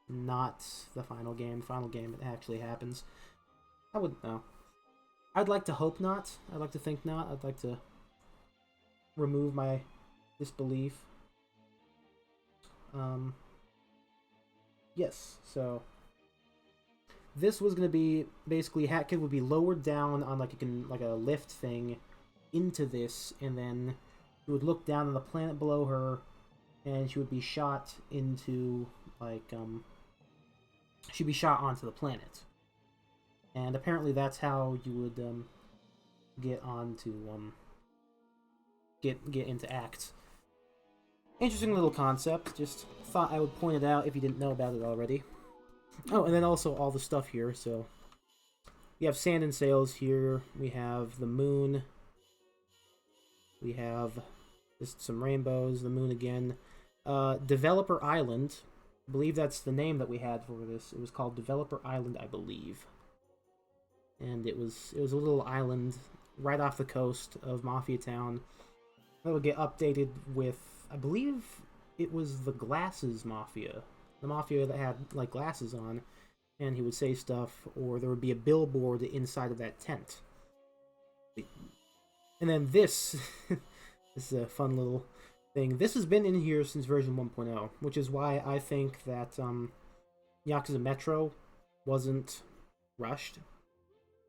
not the final game. Final game, it actually happens. I wouldn't know. I'd like to hope not. I'd like to think not. I'd like to remove my disbelief. Yes, so this was gonna be basically Hat Kid would be lowered down on like a lift thing into this, and then she would look down on the planet below her, and she would be shot into like she'd be shot onto the planet. And apparently that's how you would get onto get into acts. Interesting little concept. Just thought I would point it out if you didn't know about it already. Oh, and then also all the stuff here. So we have Sand and Sails here. We have the moon. We have just some rainbows. The moon again. Developer Island. I believe that's the name that we had for this. It was called Developer Island, I believe. And it was a little island right off the coast of Mafia Town that would get updated with, I believe it was the Glasses Mafia. The Mafia that had like glasses on, and he would say stuff, or there would be a billboard inside of that tent. And then this, this is a fun little thing. This has been in here since version 1.0, which is why I think that Yakuza Metro wasn't rushed.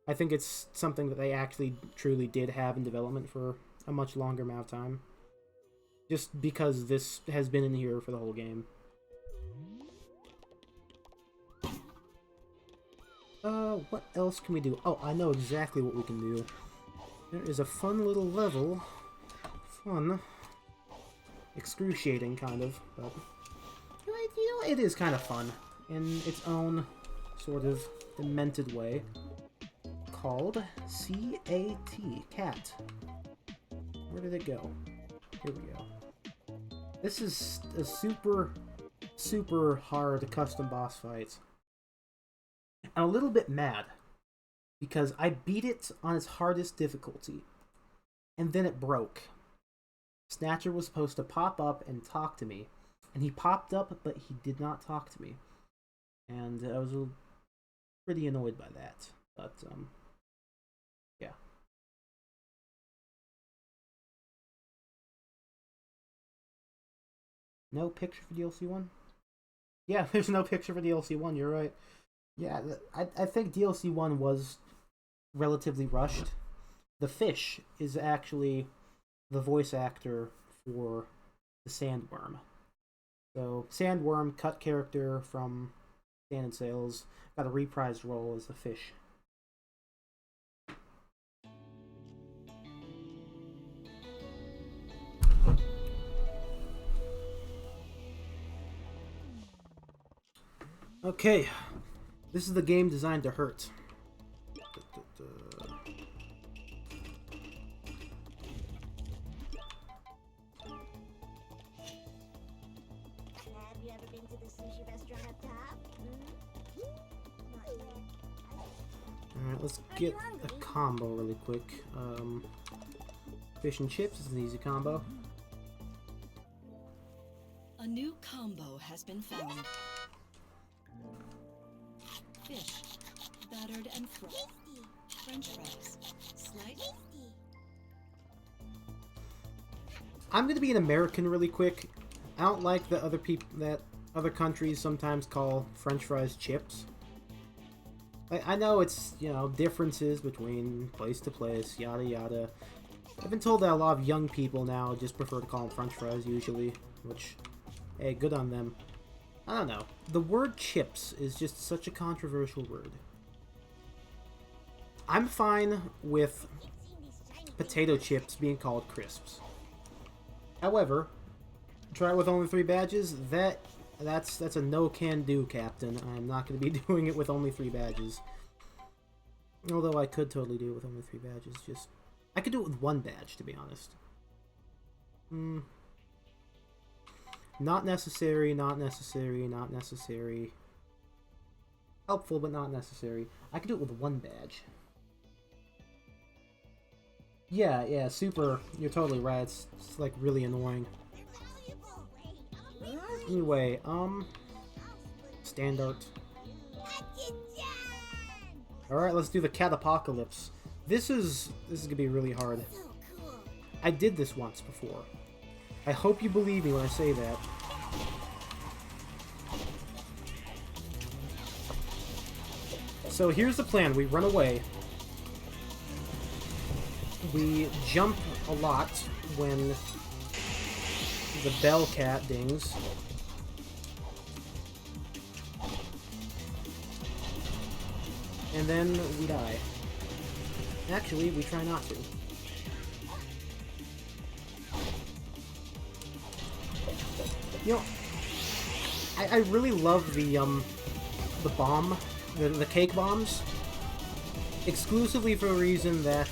I think it's something that they actually truly did have in development for a much longer amount of time. Just because this has been in here for the whole game. What else can we do? Oh, I know exactly what we can do. There is a fun little level. Fun. Excruciating, kind of, but... You know, it is kind of fun. In its own sort of demented way. Called C-A-T, Cat. Where did it go? Here we go. This is a super, super hard custom boss fight. I'm a little bit mad because I beat it on its hardest difficulty, and then it broke. Snatcher was supposed to pop up and talk to me, and he popped up, but he did not talk to me. And I was pretty annoyed by that, but, yeah. No picture for DLC 1? Yeah, there's no picture for DLC 1, you're right. Yeah, I think DLC 1 was relatively rushed. The fish is actually the voice actor for the Sandworm. So, Sandworm, cut character from Sand and Sails, got a reprised role as the fish. Okay, this is the game designed to hurt. Have you ever been to the sushi restaurant up top? Not yet. Alright, let's get a combo really quick. Fish and chips is an easy combo. A new combo has been found. Fish, battered and fried. Tasty. French fries, sliced. Tasty. I'm gonna be an American really quick. I don't like that other countries sometimes call French fries chips. I know it's, you know, differences between place to place, yada yada. I've been told that a lot of young people now just prefer to call them French fries usually, which, hey, good on them. I don't know. The word chips is just such a controversial word. I'm fine with Keep seeing these shiny potato chips being called crisps. However, try it with only 3 badges, that's a no-can-do, Captain. I'm not going to be doing it with only 3 badges. Although I could totally do it with only 3 badges, just... I could do it with 1 badge, to be honest. Not necessary, not necessary, not necessary. Helpful, but not necessary. I could do it with 1 badge. Yeah, super. You're totally right. It's like really annoying. They're valuable. Wait, I'm Anyway, standard. Alright, let's do the cat apocalypse. This is gonna be really hard. So cool. I did this once before. I hope you believe me when I say that. So here's the plan. We run away. We jump a lot when the bell cat dings. And then we die. Actually, we try not to. You know, I really love the bomb, the cake bombs. Exclusively for a reason that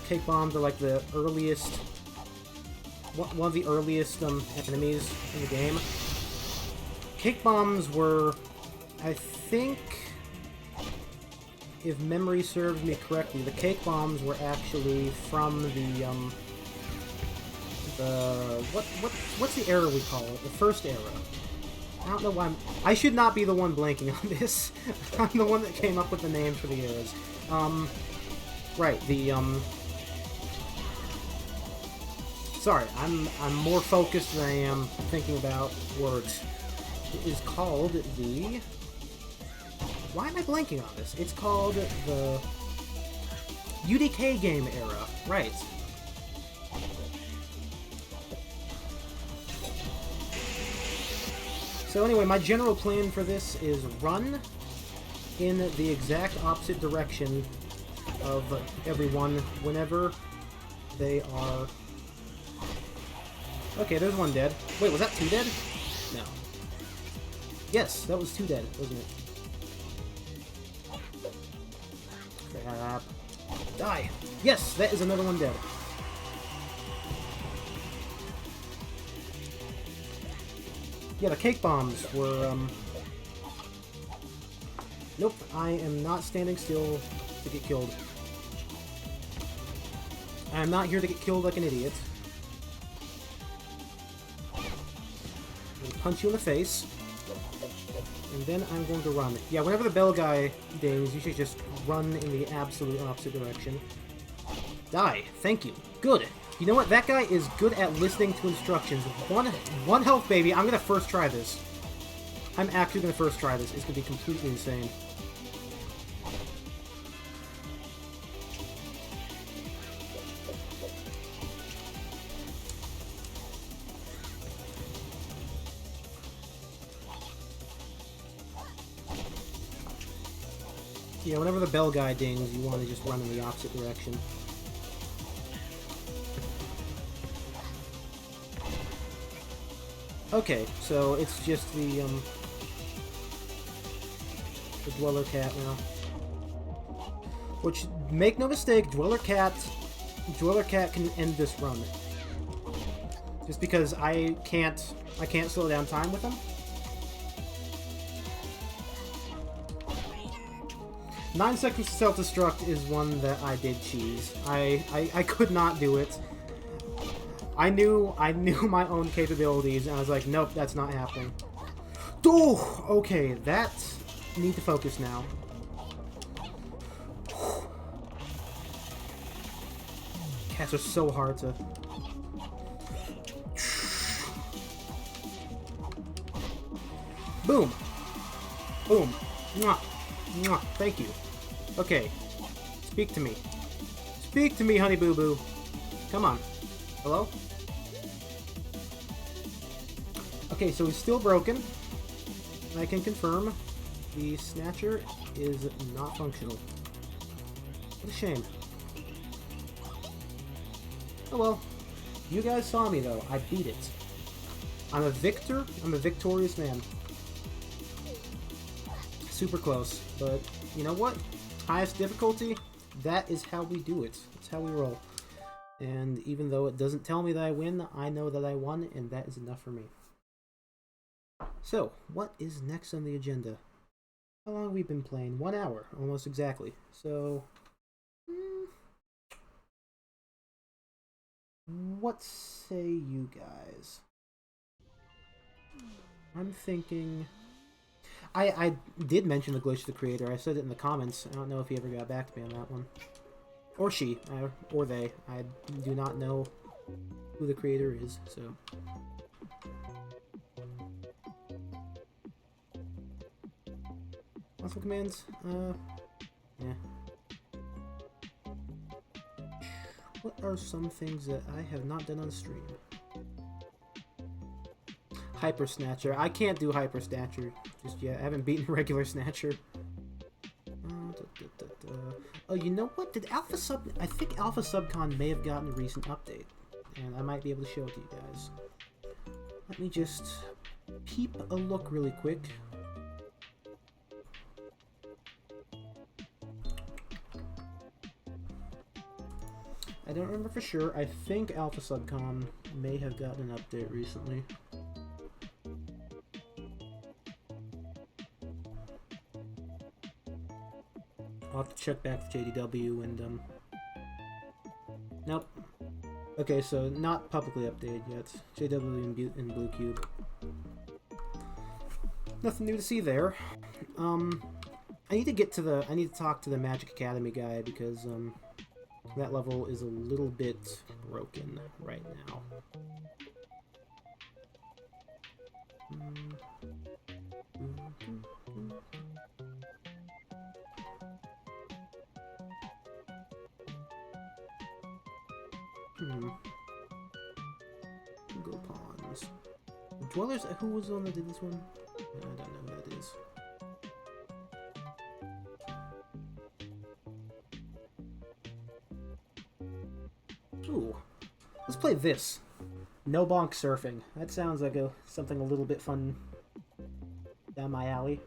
cake bombs are like the earliest, one of the earliest enemies in the game. Cake bombs were, I think, if memory serves me correctly, the cake bombs were actually from what's the era we call it? The first era. I don't know why I should not be the one blanking on this. I'm the one that came up with the names for the eras. Right, sorry, I'm more focused than I am thinking about words. It is called the... Why am I blanking on this? It's called the UDK game era. Right. So anyway, my general plan for this is run in the exact opposite direction of everyone whenever they are... Okay, there's 1 dead. Wait, was that 2 dead? No. Yes, that was 2 dead, wasn't it? Crap. Die! Yes, that is another 1 dead. Yeah, the cake bombs were, Nope, I am not standing still to get killed. I am not here to get killed like an idiot. I'm gonna punch you in the face. And then I'm going to run. Yeah, whenever the bell guy dings, you should just run in the absolute opposite direction. Die. Thank you. Good. You know what? That guy is good at listening to instructions. One health, baby. I'm gonna first try this. I'm actually going to first try this. It's going to be completely insane. Yeah, whenever the bell guy dings, you want to just run in the opposite direction. Okay, so it's just the Dweller Cat now. Which, make no mistake, Dweller Cat can end this run. Just because I can't slow down time with him. Nine seconds to self-destruct is one that I did cheese. I could not do it. I knew my own capabilities, and I was like, nope, that's not happening. Oh, okay, that need to focus now. Cats are so hard to. Boom, boom, mwah, mwah. Thank you. Okay, speak to me. Speak to me, honey boo boo. Come on. Hello? Okay, so he's still broken. I can confirm the Snatcher is not functional. What a shame. Oh well. You guys saw me though. I beat it. I'm a victor. I'm a victorious man. Super close. But you know what? Highest difficulty, that is how we do it. That's how we roll. And even though it doesn't tell me that I win, I know that I won, and that is enough for me. So, what is next on the agenda? How long have we been playing? 1 hour, almost exactly. So, what say you guys? I'm thinking... I did mention the glitch to the creator. I said it in the comments. I don't know if he ever got back to me on that one. Or she, or they. I do not know who the creator is, so... Console commands? Yeah. What are some things that I have not done on stream? Hyper Snatcher. I can't do Hyper Snatcher just yet. I haven't beaten regular Snatcher. Oh, you know what? Did Alpha Sub... I think Alpha Subcon may have gotten a recent update. And I might be able to show it to you guys. Let me just peep a look really quick. I don't remember for sure. I think Alpha Subcon may have gotten an update recently. I'll have to check back with JDW and, nope. Okay, so not publicly updated yet. JW and Blue Cube. Nothing new to see there. I need to talk to the Magic Academy guy because, that level is a little bit broken right now. Go pawns. Dwellers, who was the one that did this one? I don't know who that is. Ooh. Let's play this. No bonk surfing. That sounds like something a little bit fun down my alley.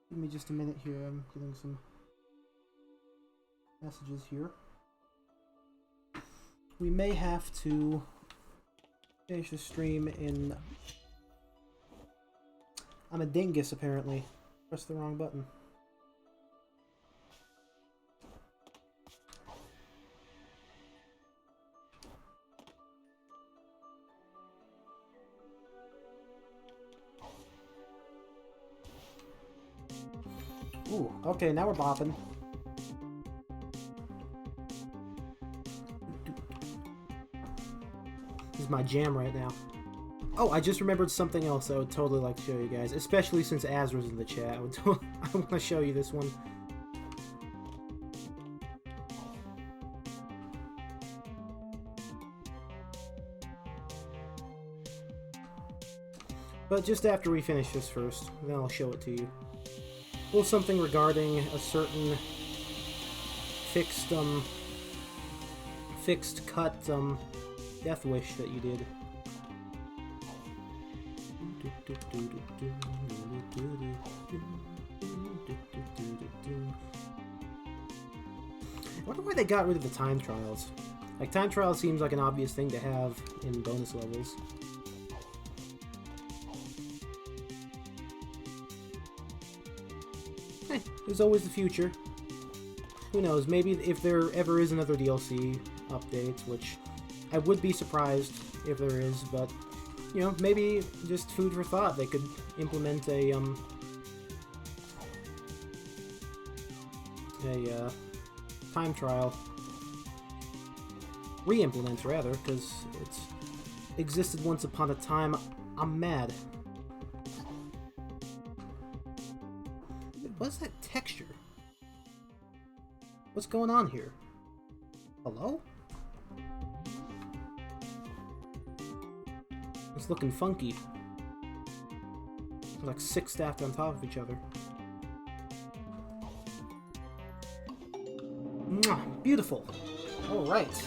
Give me just a minute here. I'm getting some messages here. We may have to finish the stream in... I'm a dingus, apparently. Pressed the wrong button. Ooh, okay, now we're bopping. This is my jam right now. Oh, I just remembered something else I would totally like to show you guys, especially since Azra's in the chat. I want to show you this one. But just after we finish this first, then I'll show it to you. A little something regarding a certain fixed cut death wish that you did. I wonder why they got rid of the time trials. Like, time trials seems like an obvious thing to have in bonus levels. Hey, there's always the future. Who knows, maybe if there ever is another DLC update, which I would be surprised if there is, but, you know, maybe just food for thought. They could implement a time trial. Re-implement, rather, because it's existed once upon a time. I'm mad. What's that texture? What's going on here? Hello? It's looking funky. It's like 6 stacked on top of each other. Mwah, beautiful! Alright.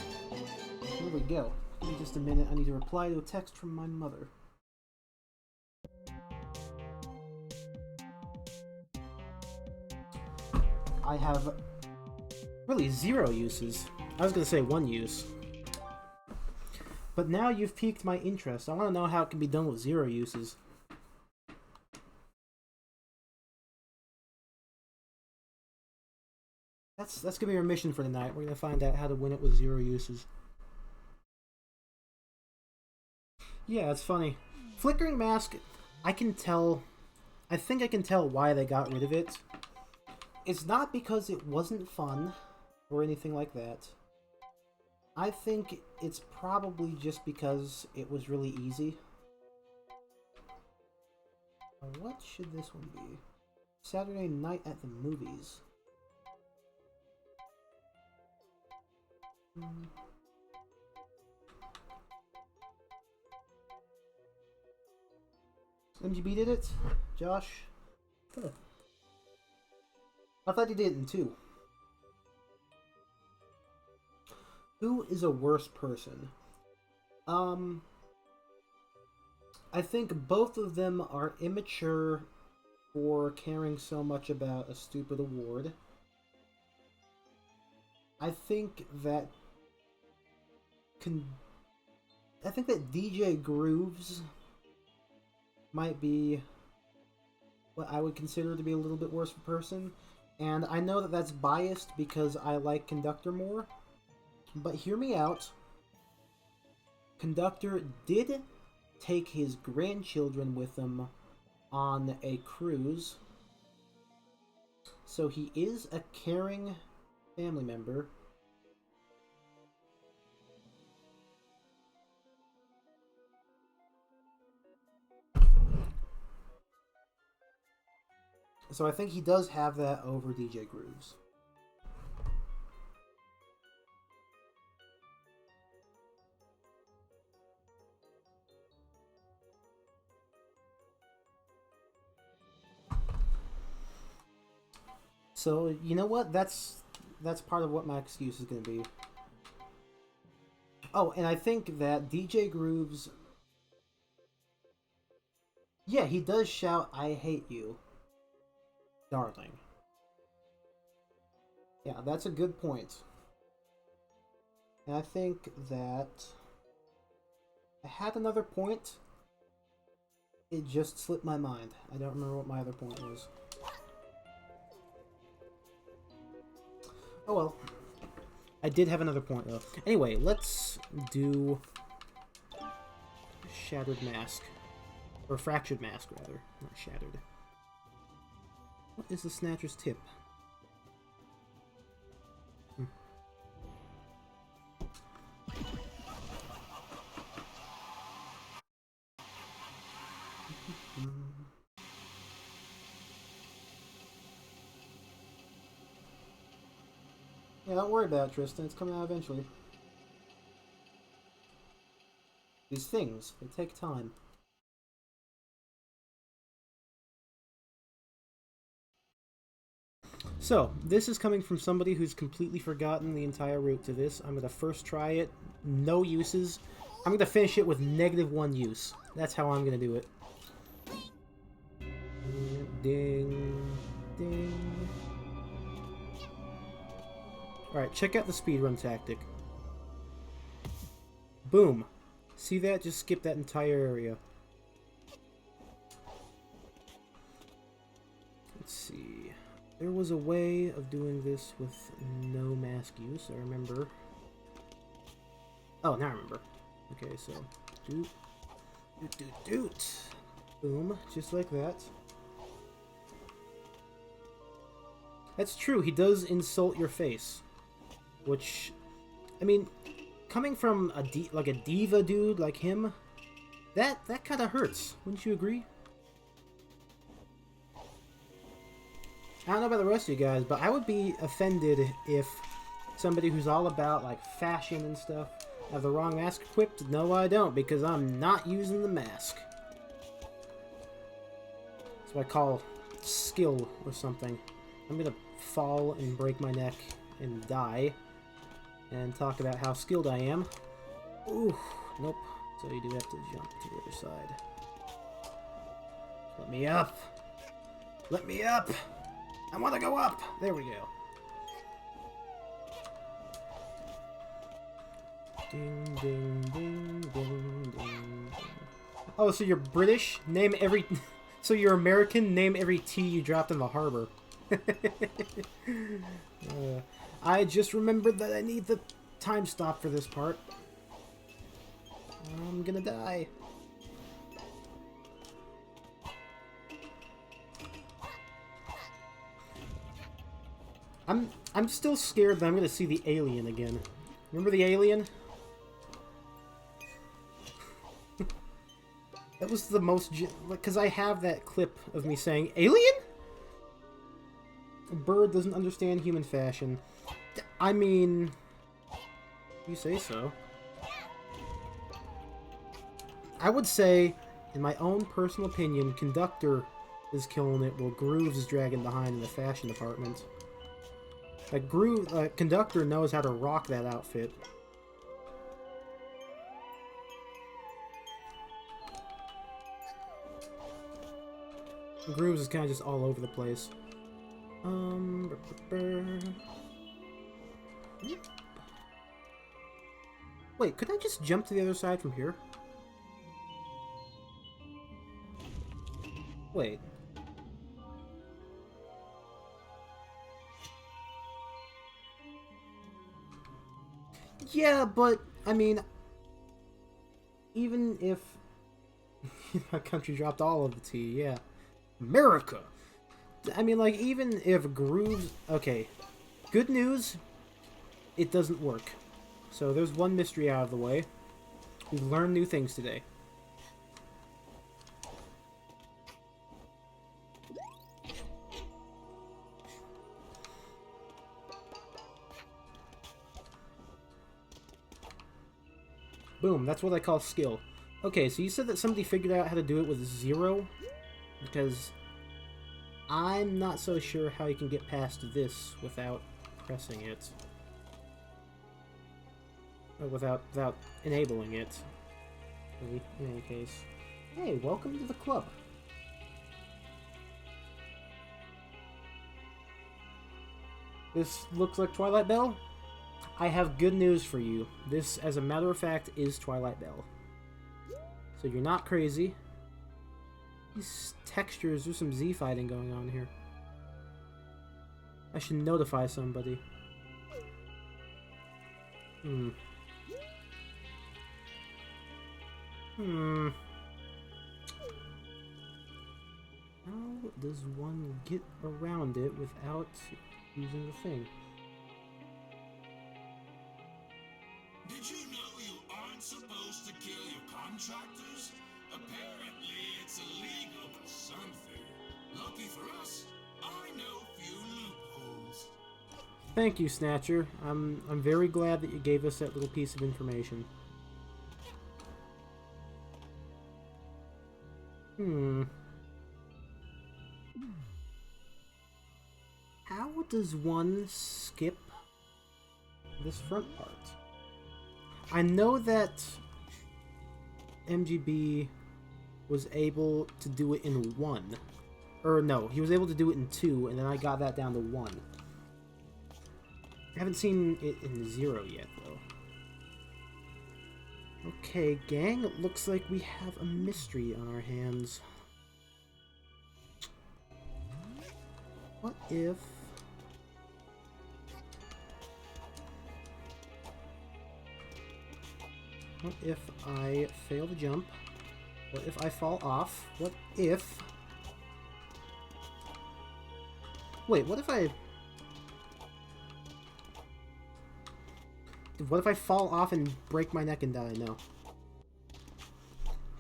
Here we go. Give me just a minute. I need to reply to a text from my mother. I have really 0 uses. I was going to say 1 use. But now you've piqued my interest. I want to know how it can be done with 0 uses. That's going to be our mission for tonight. We're going to find out how to win it with 0 uses. Yeah, it's funny. Flickering Mask, I can tell... I think I can tell why they got rid of it. It's not because it wasn't fun, or anything like that. I think it's probably just because it was really easy. What should this one be? Saturday Night at the Movies. MGB did it? Josh? Huh. I thought he did it in 2. Who is a worse person? I think both of them are immature for caring so much about a stupid award. I think that DJ Grooves might be what I would consider to be a little bit worse of a person. And I know that that's biased because I like Conductor more. But hear me out. Conductor did take his grandchildren with him on a cruise. So he is a caring family member. So I think he does have that over DJ Grooves. So, you know what? That's part of what my excuse is going to be. Oh, and I think that DJ Grooves... Yeah, he does shout, "I hate you, darling." Yeah, that's a good point. And I think that... I had another point. It just slipped my mind. I don't remember what my other point was. Oh well. I did have another point though. Anyway, let's do Shattered Mask. Or Fractured Mask, rather. Not Shattered. What is the Snatcher's tip? Yeah, don't worry about it, Tristan. It's coming out eventually. These things, they take time. So, this is coming from somebody who's completely forgotten the entire route to this. I'm going to first try it. No uses. I'm going to finish it with -1 use. That's how I'm going to do it. Ding. Ding. Alright, check out the speedrun tactic. Boom. See that? Just skip that entire area. Let's see. There was a way of doing this with no mask use, I remember. Oh, now I remember. Okay, so... Doot. Doot, doot, doot. Boom. Just like that. That's true, he does insult your face. Which... I mean... Coming from a diva dude like him, that kind of hurts. Wouldn't you agree? I don't know about the rest of you guys, but I would be offended if somebody who's all about like fashion and stuff have the wrong mask equipped. No, I don't, because I'm not using the mask. That's what I call skill or something. I'm gonna fall and break my neck and die. And talk about how skilled I am. Ooh, nope. So you do have to jump to the other side. Let me up! Let me up! I want to go up! There we go. Ding, ding, ding, ding, ding. Oh, so you're British? Name every... So you're American? Name every tea you dropped in the harbor. I just remembered that I need the time stop for this part. I'm gonna die. I'm still scared that I'm gonna see the alien again. Remember the alien? That was the most... Because I have that clip of me saying, "Alien?" A bird doesn't understand human fashion. I mean... You say so. I would say, in my own personal opinion, Conductor is killing it while Grooves is dragging behind in the fashion department. Like, Conductor knows how to rock that outfit. Grooves is kind of just all over the place. Wait, could I just jump to the other side from here? Wait. Yeah, but, I mean, even if my country dropped all of the tea, yeah. America! I mean, like, even if Grooves... Okay, good news, it doesn't work. So there's one mystery out of the way. We've learned new things today. Boom, that's what I call skill. Okay, so you said that somebody figured out how to do it with 0? Because I'm not so sure how you can get past this without pressing it. Or without enabling it. In any case. Hey, welcome to the club. This looks like Twilight Bell? I have good news for you. This, as a matter of fact, is Twilight Bell. So you're not crazy. These textures, there's some Z fighting going on here. I should notify somebody. How does one get around it without using the thing? Did you know you aren't supposed to kill your contractors? Apparently it's illegal or something. Lucky for us, I know few loopholes. Thank you, Snatcher. I'm very glad that you gave us that little piece of information. How does one skip this front part? I know that MGB was able to do it in 1. Or no, he was able to do it in 2, and then I got that down to 1. I haven't seen it in 0 yet, though. Okay, gang, it looks like we have a mystery on our hands. What if... What if I fail the jump? What if I fall off? What if... Wait, what if I... What if I fall off and break my neck and die? No.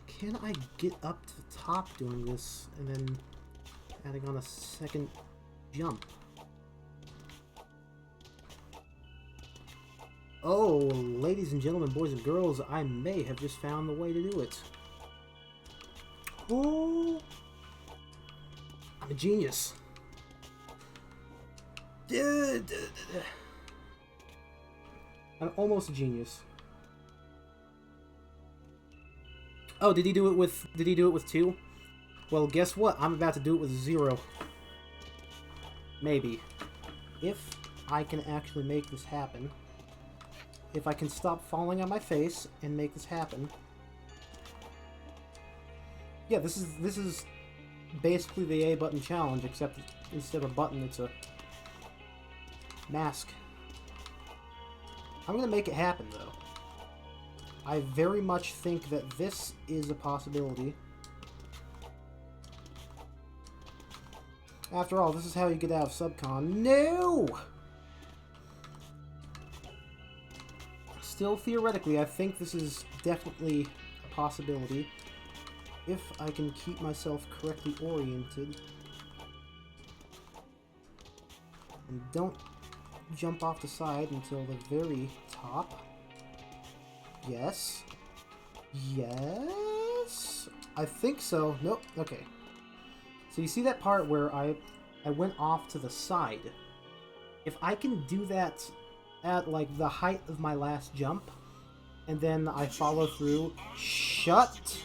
Can I get up to the top doing this and then adding on a second jump? Oh, ladies and gentlemen, boys and girls, I may have just found the way to do it. Oh, I'm a genius. I'm almost a genius. Oh, did he do it with 2? Well, guess what? I'm about to do it with 0. Maybe. If I can actually make this happen. If I can stop falling on my face and make this happen. Yeah, this is basically the A button challenge, except instead of a button, it's a mask. I'm gonna make it happen, though. I very much think that this is a possibility. After all, this is how you get out of subcon. No! Still, theoretically, I think this is definitely a possibility. If I can keep myself correctly oriented. And don't jump off the side until the very top. Yes. Yes? I think so. Nope. Okay. So you see that part where I went off to the side. If I can do that at, like, the height of my last jump, and then I follow through... Shut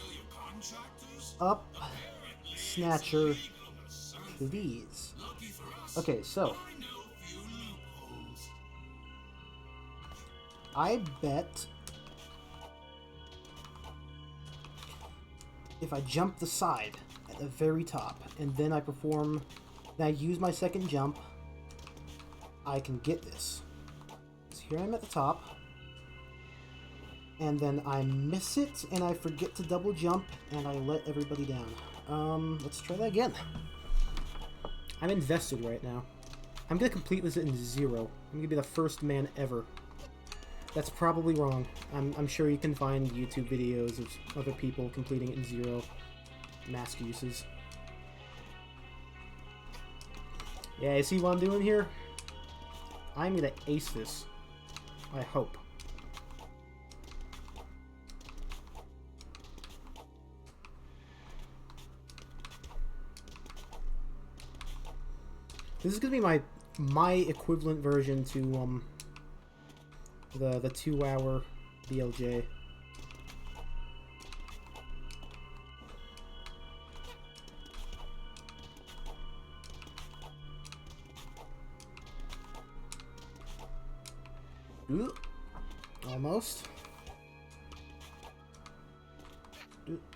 up, Snatcher, please. Okay, so... I bet... if I jump the side at the very top, and then I perform... then I use my second jump, I can get this. So here I'm at the top, and then I miss it, and I forget to double jump, and I let everybody down. Let's try that again. I'm invested right now. I'm gonna complete this in 0. I'm gonna be the first man ever. That's probably wrong. I'm sure you can find YouTube videos of other people completing it in 0 mask uses. Yeah, you see what I'm doing here? I'm gonna ace this. I hope. This is gonna be my equivalent version to the 2-hour BLJ. Ooh, almost.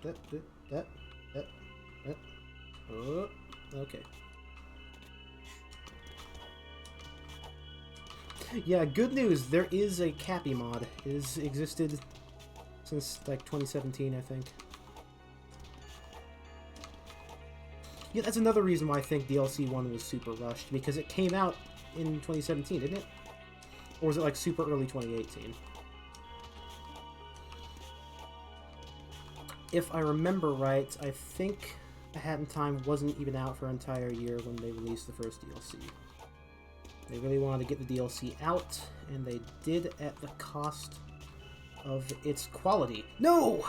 That. Oh, okay. Yeah, good news. There is a Cappy mod. It has existed since, like, 2017, I think. Yeah, that's another reason why I think DLC 1 was super rushed, because it came out in 2017, didn't it? Or was it, like, super early 2018? If I remember right, I think A Hat in Time wasn't even out for an entire year when they released the first DLC. They really wanted to get the DLC out, and they did at the cost of its quality. No!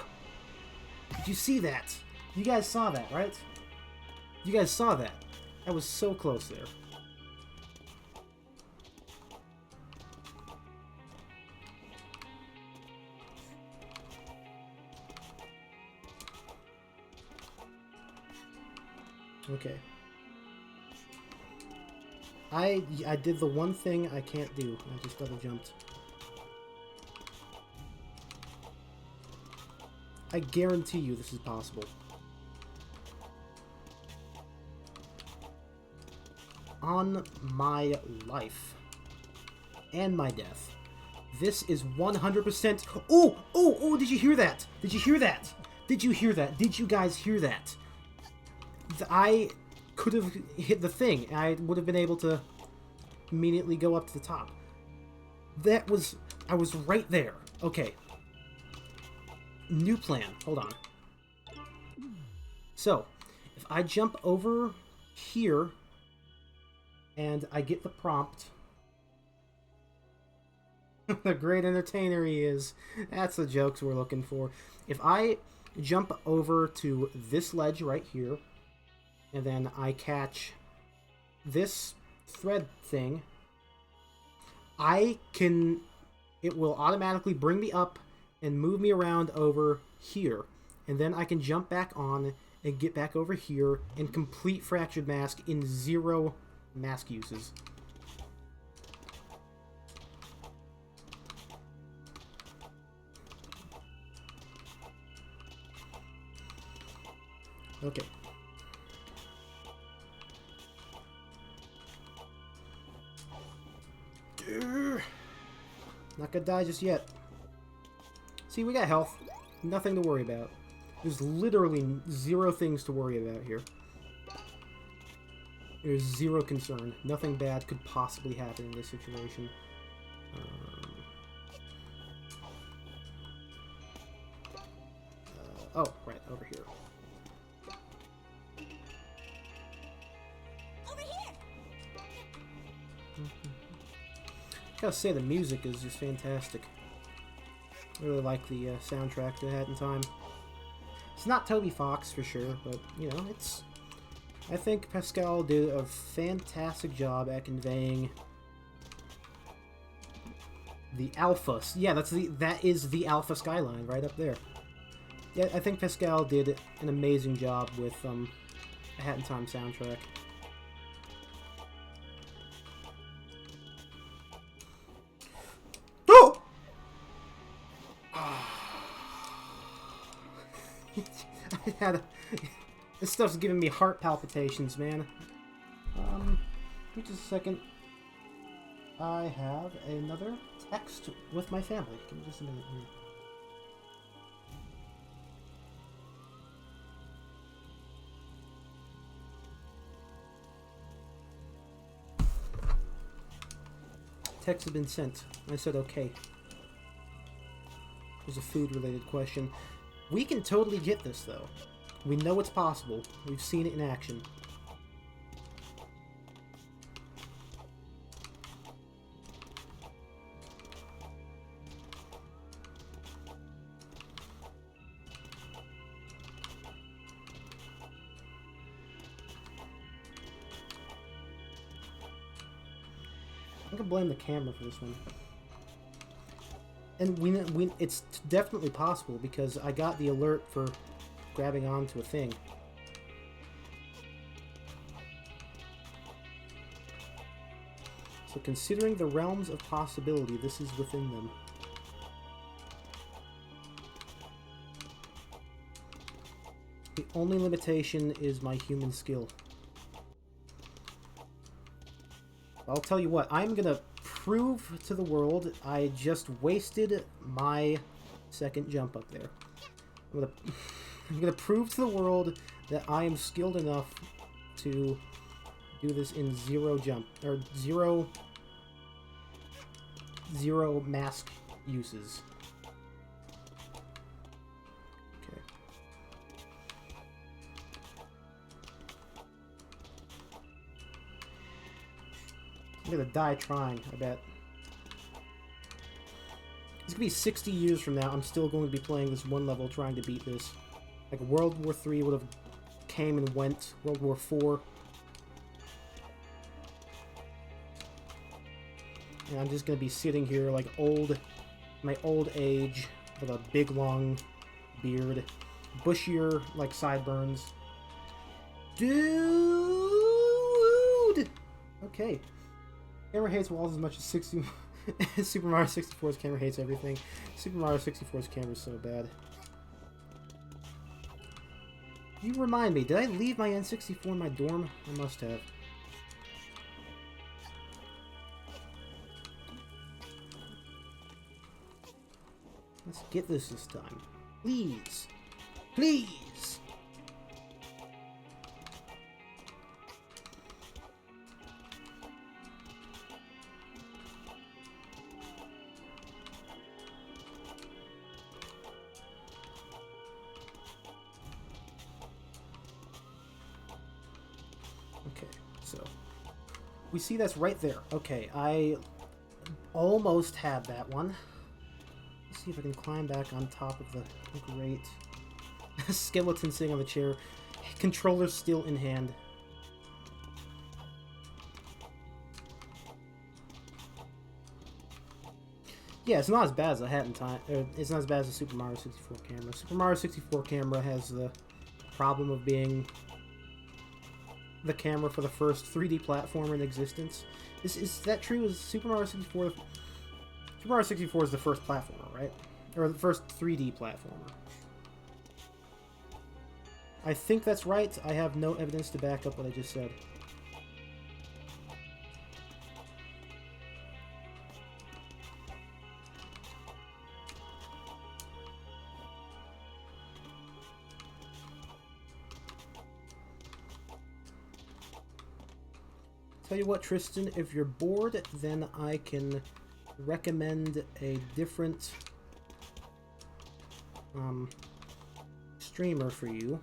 Did you see that? You guys saw that, right? You guys saw that. I was so close there. Okay. I did the one thing I can't do. I just double jumped. I guarantee you this is possible. On my life. And my death. This is 100%... Oh! Oh! Oh! Did you hear that? Did you hear that? Did you hear that? Did you guys hear that? I could have hit the thing. I would have been able to immediately go up to the top. That was... I was right there. Okay. New plan. Hold on. So, if I jump over here and I get the prompt... The great entertainer he is. That's the jokes we're looking for. If I jump over to this ledge right here, and then I catch this thread thing, it will automatically bring me up and move me around over here. And then I can jump back on and get back over here and complete Fractured Mask in 0 mask uses. Okay. Not gonna die just yet. See, we got health. Nothing to worry about. There's literally 0 things to worry about here. There's 0 concern. Nothing bad could possibly happen in this situation. Oh, right, over here. I gotta say, the music is just fantastic. I really like the soundtrack they had in time. It's not Toby Fox for sure, but you know, it's. I think Pascal did a fantastic job at conveying the alpha. Yeah, that is the alpha skyline right up there. Yeah, I think Pascal did an amazing job with a Hat in Time soundtrack. This stuff's giving me heart palpitations, man. Just a second. I have another text with my family. Give me just a minute here. Text has been sent. I said okay. It was a food-related question. We can totally get this, though. We know it's possible. We've seen it in action. I can blame the camera for this one. And it's definitely possible because I got the alert for grabbing onto a thing. So considering the realms of possibility, this is within them. The only limitation is my human skill. I'll tell you what, I'm gonna prove to the world I just wasted my second jump up there. I'm gonna prove to the world that I am skilled enough to do this in 0 jump, or zero mask uses. Okay. I'm gonna die trying, I bet. It's gonna be 60 years from now, I'm still going to be playing this one level trying to beat this. Like, World War III would have came and went. World War IV. And I'm just gonna be sitting here like my old age, with a big long beard, bushier like sideburns. Dude! Okay. Camera hates walls as much as Super Mario 64's camera hates everything. Super Mario 64's camera's so bad. You remind me, did I leave my N64 in my dorm? I must have. Let's get this time. Please. Please! Okay, so we see that's right there. Okay, I almost had that one. Let's see if I can climb back on top of the great skeleton sitting on the chair. Controller still in hand. Yeah, it's not as bad as I had in time. It's not as bad as the Super Mario 64 camera. Super Mario 64 camera has the problem of being the camera for the first 3D platformer in existence. Is that true? Is Super Mario 64... Super Mario 64 is the first platformer, right? Or the first 3D platformer. I think that's right. I have no evidence to back up what I just said. Tell you what, Tristan, if you're bored, then I can recommend a different streamer for you.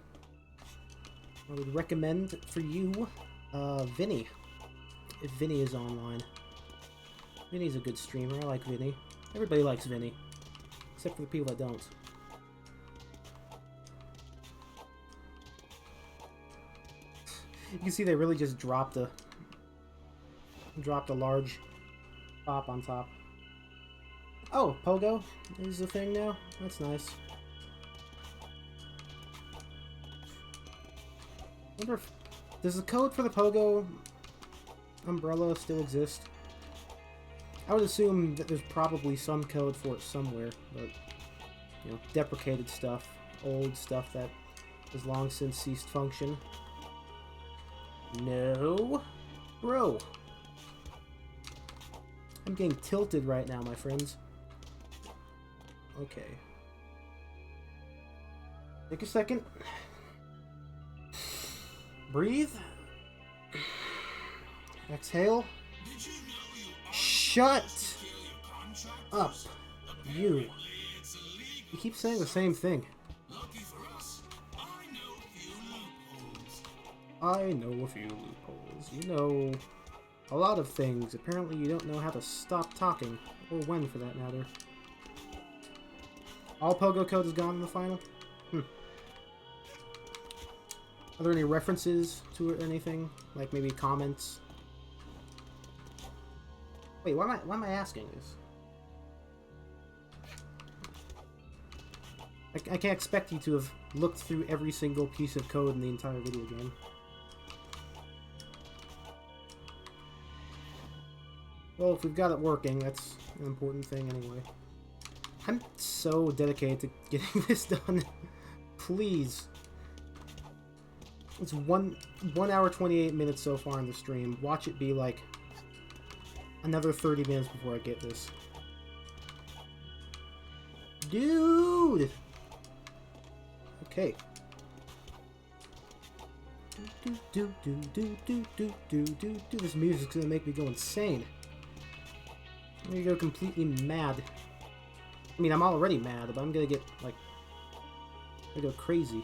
I would recommend for you Vinny, if Vinny is online. Vinny's a good streamer. I like Vinny. Everybody likes Vinny, except for the people that don't. You can see they really just dropped a large pop on top. Oh, Pogo is the thing now? That's nice. Wonder if... Does the code for the Pogo umbrella still exist? I would assume that there's probably some code for it somewhere, but, you know, deprecated stuff, old stuff that has long since ceased function. No. Bro. I'm getting tilted right now, my friends. Okay. Take a second. Breathe. Exhale. Shut up, you. You keep saying the same thing. I know a few loopholes. You know a lot of things. Apparently you don't know how to stop talking, or when for that matter. All Pogo code is gone in the final? Are there any references to it or anything? Like maybe comments? Wait, why am I asking this? I can't expect you to have looked through every single piece of code in the entire video game. Well, if we've got it working, that's an important thing anyway. I'm so dedicated to getting this done. Please. It's 1 hour 28 minutes so far in the stream. Watch it be like another 30 minutes before I get this. Dude! Okay. This music's gonna make me go insane. I'm gonna go completely mad. I mean, I'm already mad, but I'm gonna get, like... I'm gonna go crazy.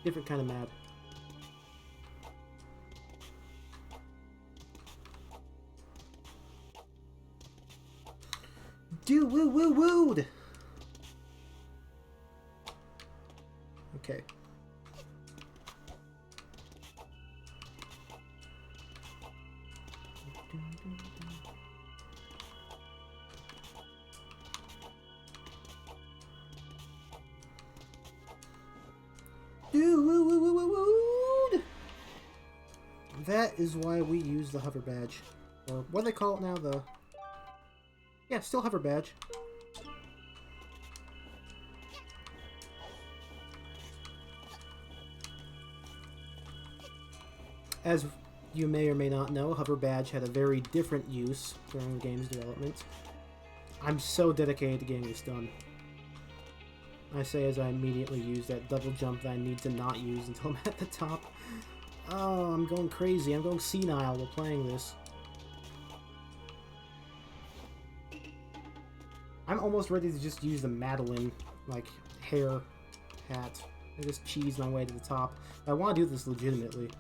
Different kind of mad. You woo woo wooed! Okay. Woo woo woo woo woo woo! That is why we use the hover badge. Or what do they call it now? The... Yeah, still hover badge. As you may or may not know, hover badge had a very different use during the game's development. I'm so dedicated to getting this done. I say as I immediately use that double jump that I need to not use until I'm at the top. Oh, I'm going crazy. I'm going senile while playing this. I'm almost ready to just use the Madeline, like, hair hat and just cheese my way to the top. But I want to do this legitimately.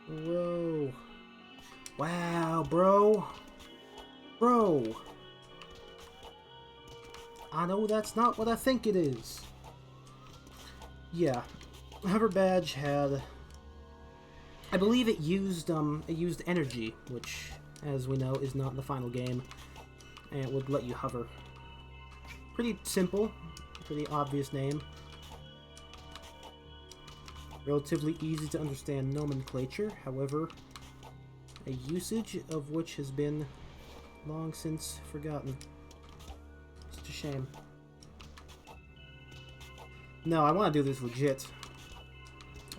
Bro. Wow, bro. Bro. I know that's not what I think it is. Yeah. Hover badge had... I believe it used energy, which, as we know, is not in the final game. And it would let you hover. Pretty simple. Pretty obvious name. Relatively easy to understand nomenclature, however, a usage of which has been long since forgotten. Such a shame. No, I want to do this legit.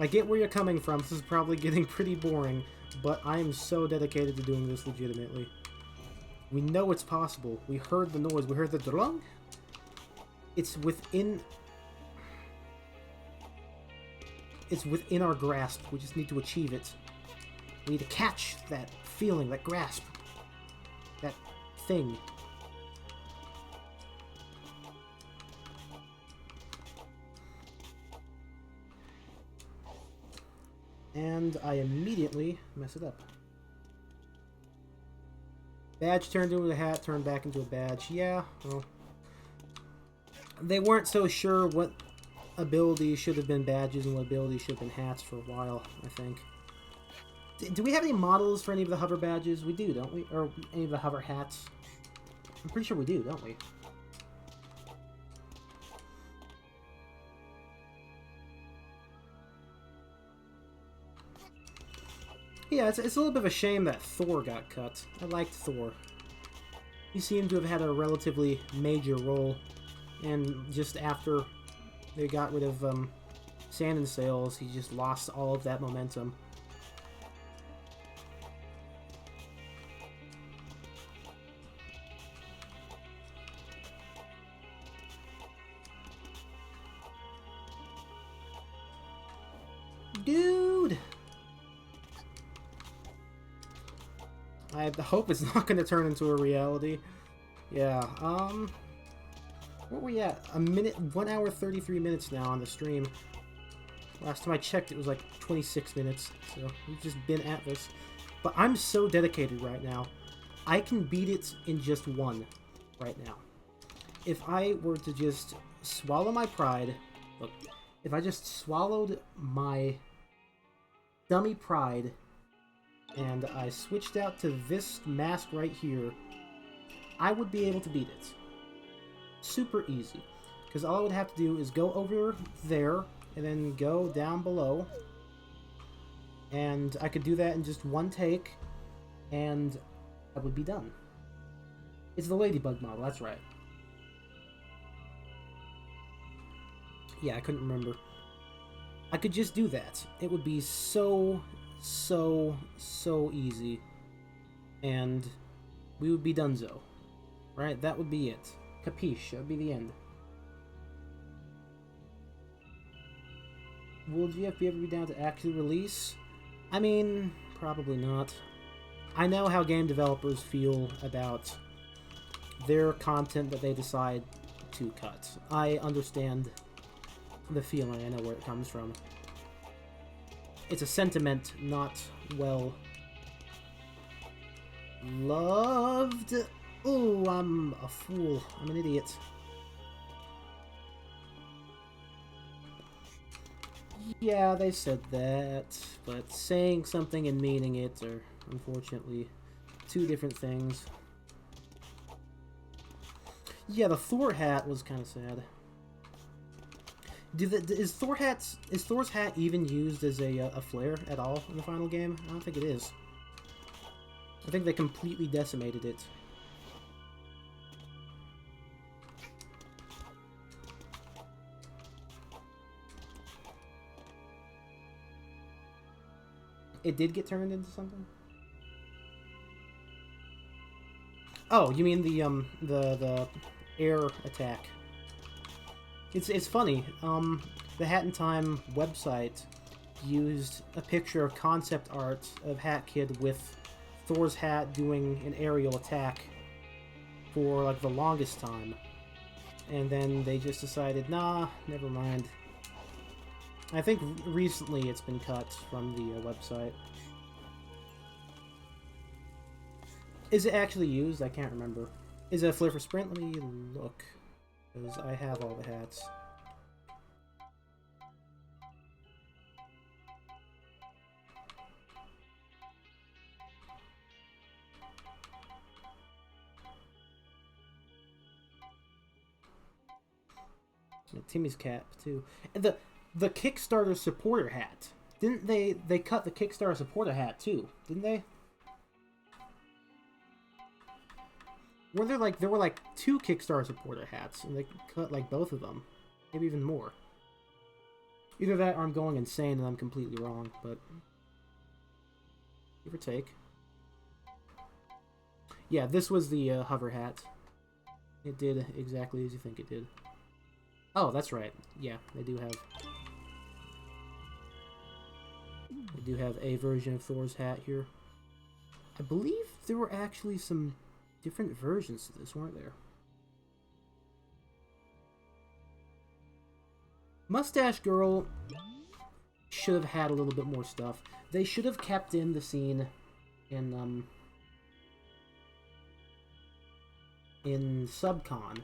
I get where you're coming from, this is probably getting pretty boring, but I am so dedicated to doing this legitimately. We know it's possible. We heard the noise, we heard the drung. It's within our grasp. We just need to achieve it. We need to catch that feeling, that grasp. That thing. And I immediately mess it up. Badge turned into a hat, turned back into a badge. Yeah, well. They weren't so sure what abilities should have been badges and what abilities should have been hats for a while, I think. Do we have any models for any of the hover badges? We do, don't we? Or any of the hover hats? I'm pretty sure we do, don't we? Yeah, it's a little bit of a shame that Thor got cut. I liked Thor. He seemed to have had a relatively major role, and just after they got rid of Sand and Sails, he just lost all of that momentum. Dude! I hope it's not going to turn into a reality. Yeah, where we at? 1 hour 33 minutes now on the stream. Last time I checked, it was like 26 minutes, so we've just been at this. But I'm so dedicated right now. I can beat it in just one right now. If I were to just swallow my pride, look, if I just swallowed my dummy pride and I switched out to this mask right here, I would be able to beat it. Super easy. Because all I would have to do is go over there and then go down below. And I could do that in just one take, and I would be done. It's the Ladybug model, that's right. Yeah, I couldn't remember. I could just do that. It would be so easy. And we would be donezo. Right? That would be it. Capiche. That would be the end. Will GFB ever be down to actually release? I mean, probably not. I know how game developers feel about their content that they decide to cut. I understand the feeling. I know where it comes from. It's a sentiment not well loved. Ooh, I'm a fool. I'm an idiot. Yeah, they said that, but saying something and meaning it are, unfortunately, two different things. Yeah, the Thor hat was kind of sad. Is Thor's hat even used as a flare at all in the final game? I don't think it is. I think they completely decimated it. It did get turned into something? Oh, you mean the air attack. It's funny. The Hat in Time website used a picture of concept art of Hat Kid with Thor's hat doing an aerial attack for like the longest time. And then they just decided, nah, never mind. I think recently it's been cut from the website. Is it actually used? I can't remember. Is it a flare for sprint? Let me look. Because I have all the hats. Timmy's cap too. And the Kickstarter supporter hat. Didn't they cut the Kickstarter supporter hat too? Didn't they? Were there were like two Kickstarter supporter hats and they cut like both of them. Maybe even more. Either that or I'm going insane and I'm completely wrong, but give or take. Yeah, this was the hover hat. It did exactly as you think it did. Oh, that's right. Yeah, they do have a version of Thor's hat here. I believe there were actually some different versions to this, weren't there? Mustache Girl should have had a little bit more stuff. They should have kept in the scene in Subcon,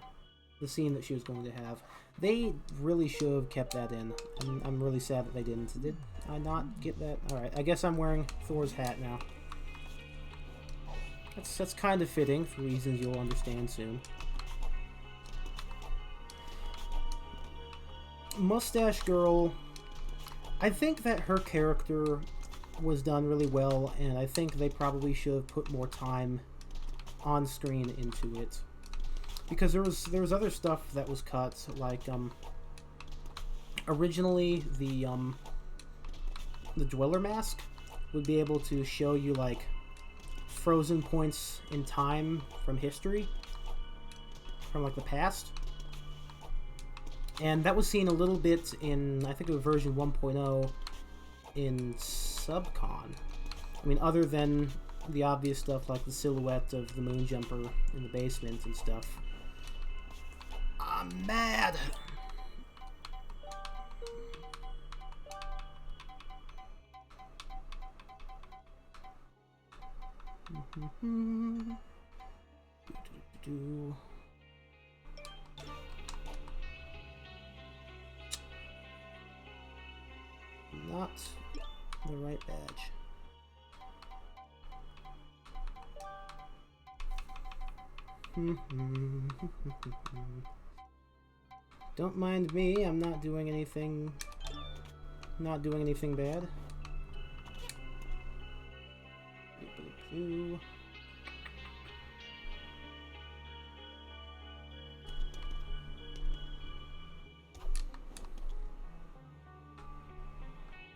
the scene that she was going to have. They really should have kept that in. I'm really sad that they didn't. Did I not get that? Alright, I guess I'm wearing Thor's hat now. That's kind of fitting, for reasons you'll understand soon. Mustache Girl, I think that her character was done really well, and I think they probably should have put more time on screen into it. Because there was other stuff that was cut, like originally the Dweller mask would be able to show you like frozen points in time from history, from like the past. And that was seen a little bit in, I think it was version 1.0 in Subcon. I mean, other than the obvious stuff like the silhouette of the moon jumper in the basement and stuff. I'm mad! Not the right badge. Don't mind me, I'm not doing anything bad.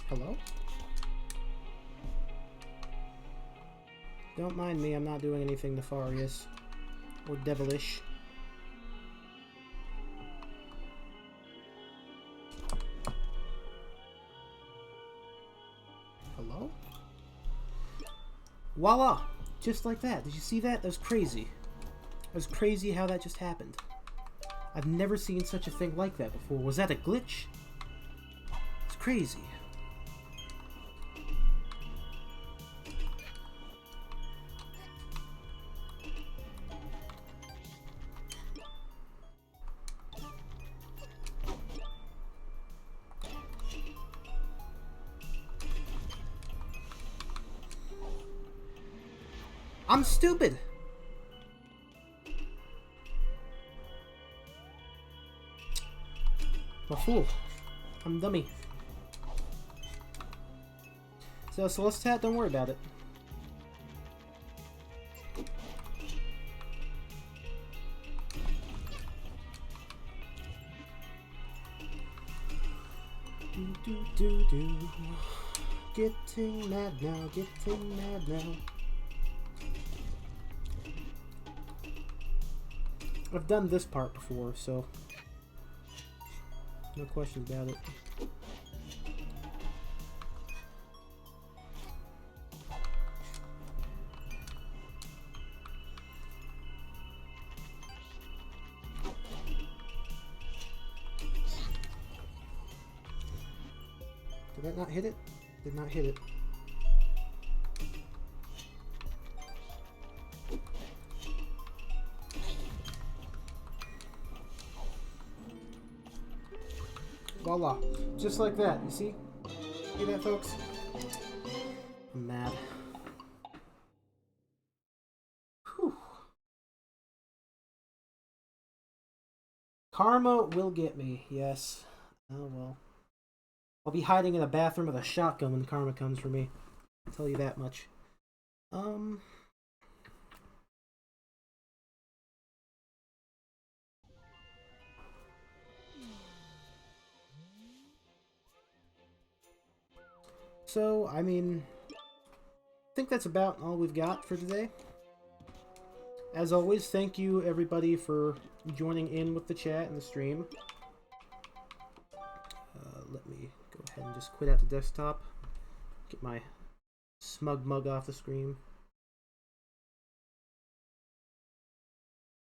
Hello? Don't mind me, I'm not doing anything nefarious or devilish. Hello? Voila! Just like that. Did you see that? That was crazy. That was crazy how that just happened. I've never seen such a thing like that before. Was that a glitch? It's crazy. I'm stupid! I'm a fool. I'm a dummy. So Celestat, don't worry about it. Do. Getting mad now, getting mad now. I've done this part before, so no questions about it. Did that not hit it? Did not hit it. Voila. Just like that, you see? See that, folks? I'm mad. Whew. Karma will get me, yes. Oh well. I'll be hiding in a bathroom with a shotgun when karma comes for me. I'll tell you that much. So, I mean, I think that's about all we've got for today. As always, thank you everybody for joining in with the chat and the stream. Let me go ahead and just quit out the desktop. Get my smug mug off the screen.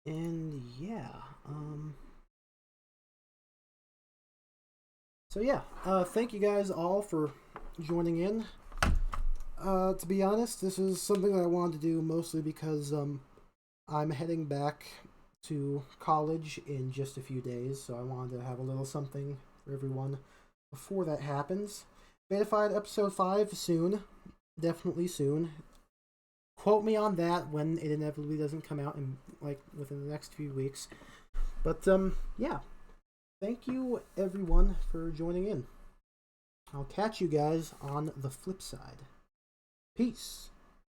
And yeah, so yeah, thank you guys all for joining in. To be honest, this is something that I wanted to do mostly because I'm heading back to college in just a few days, so I wanted to have a little something for everyone before that happens. Betafied episode 5 soon, definitely soon. Quote me on that when it inevitably doesn't come out in like within the next few weeks. But yeah, thank you everyone for joining in. I'll catch you guys on the flip side. Peace.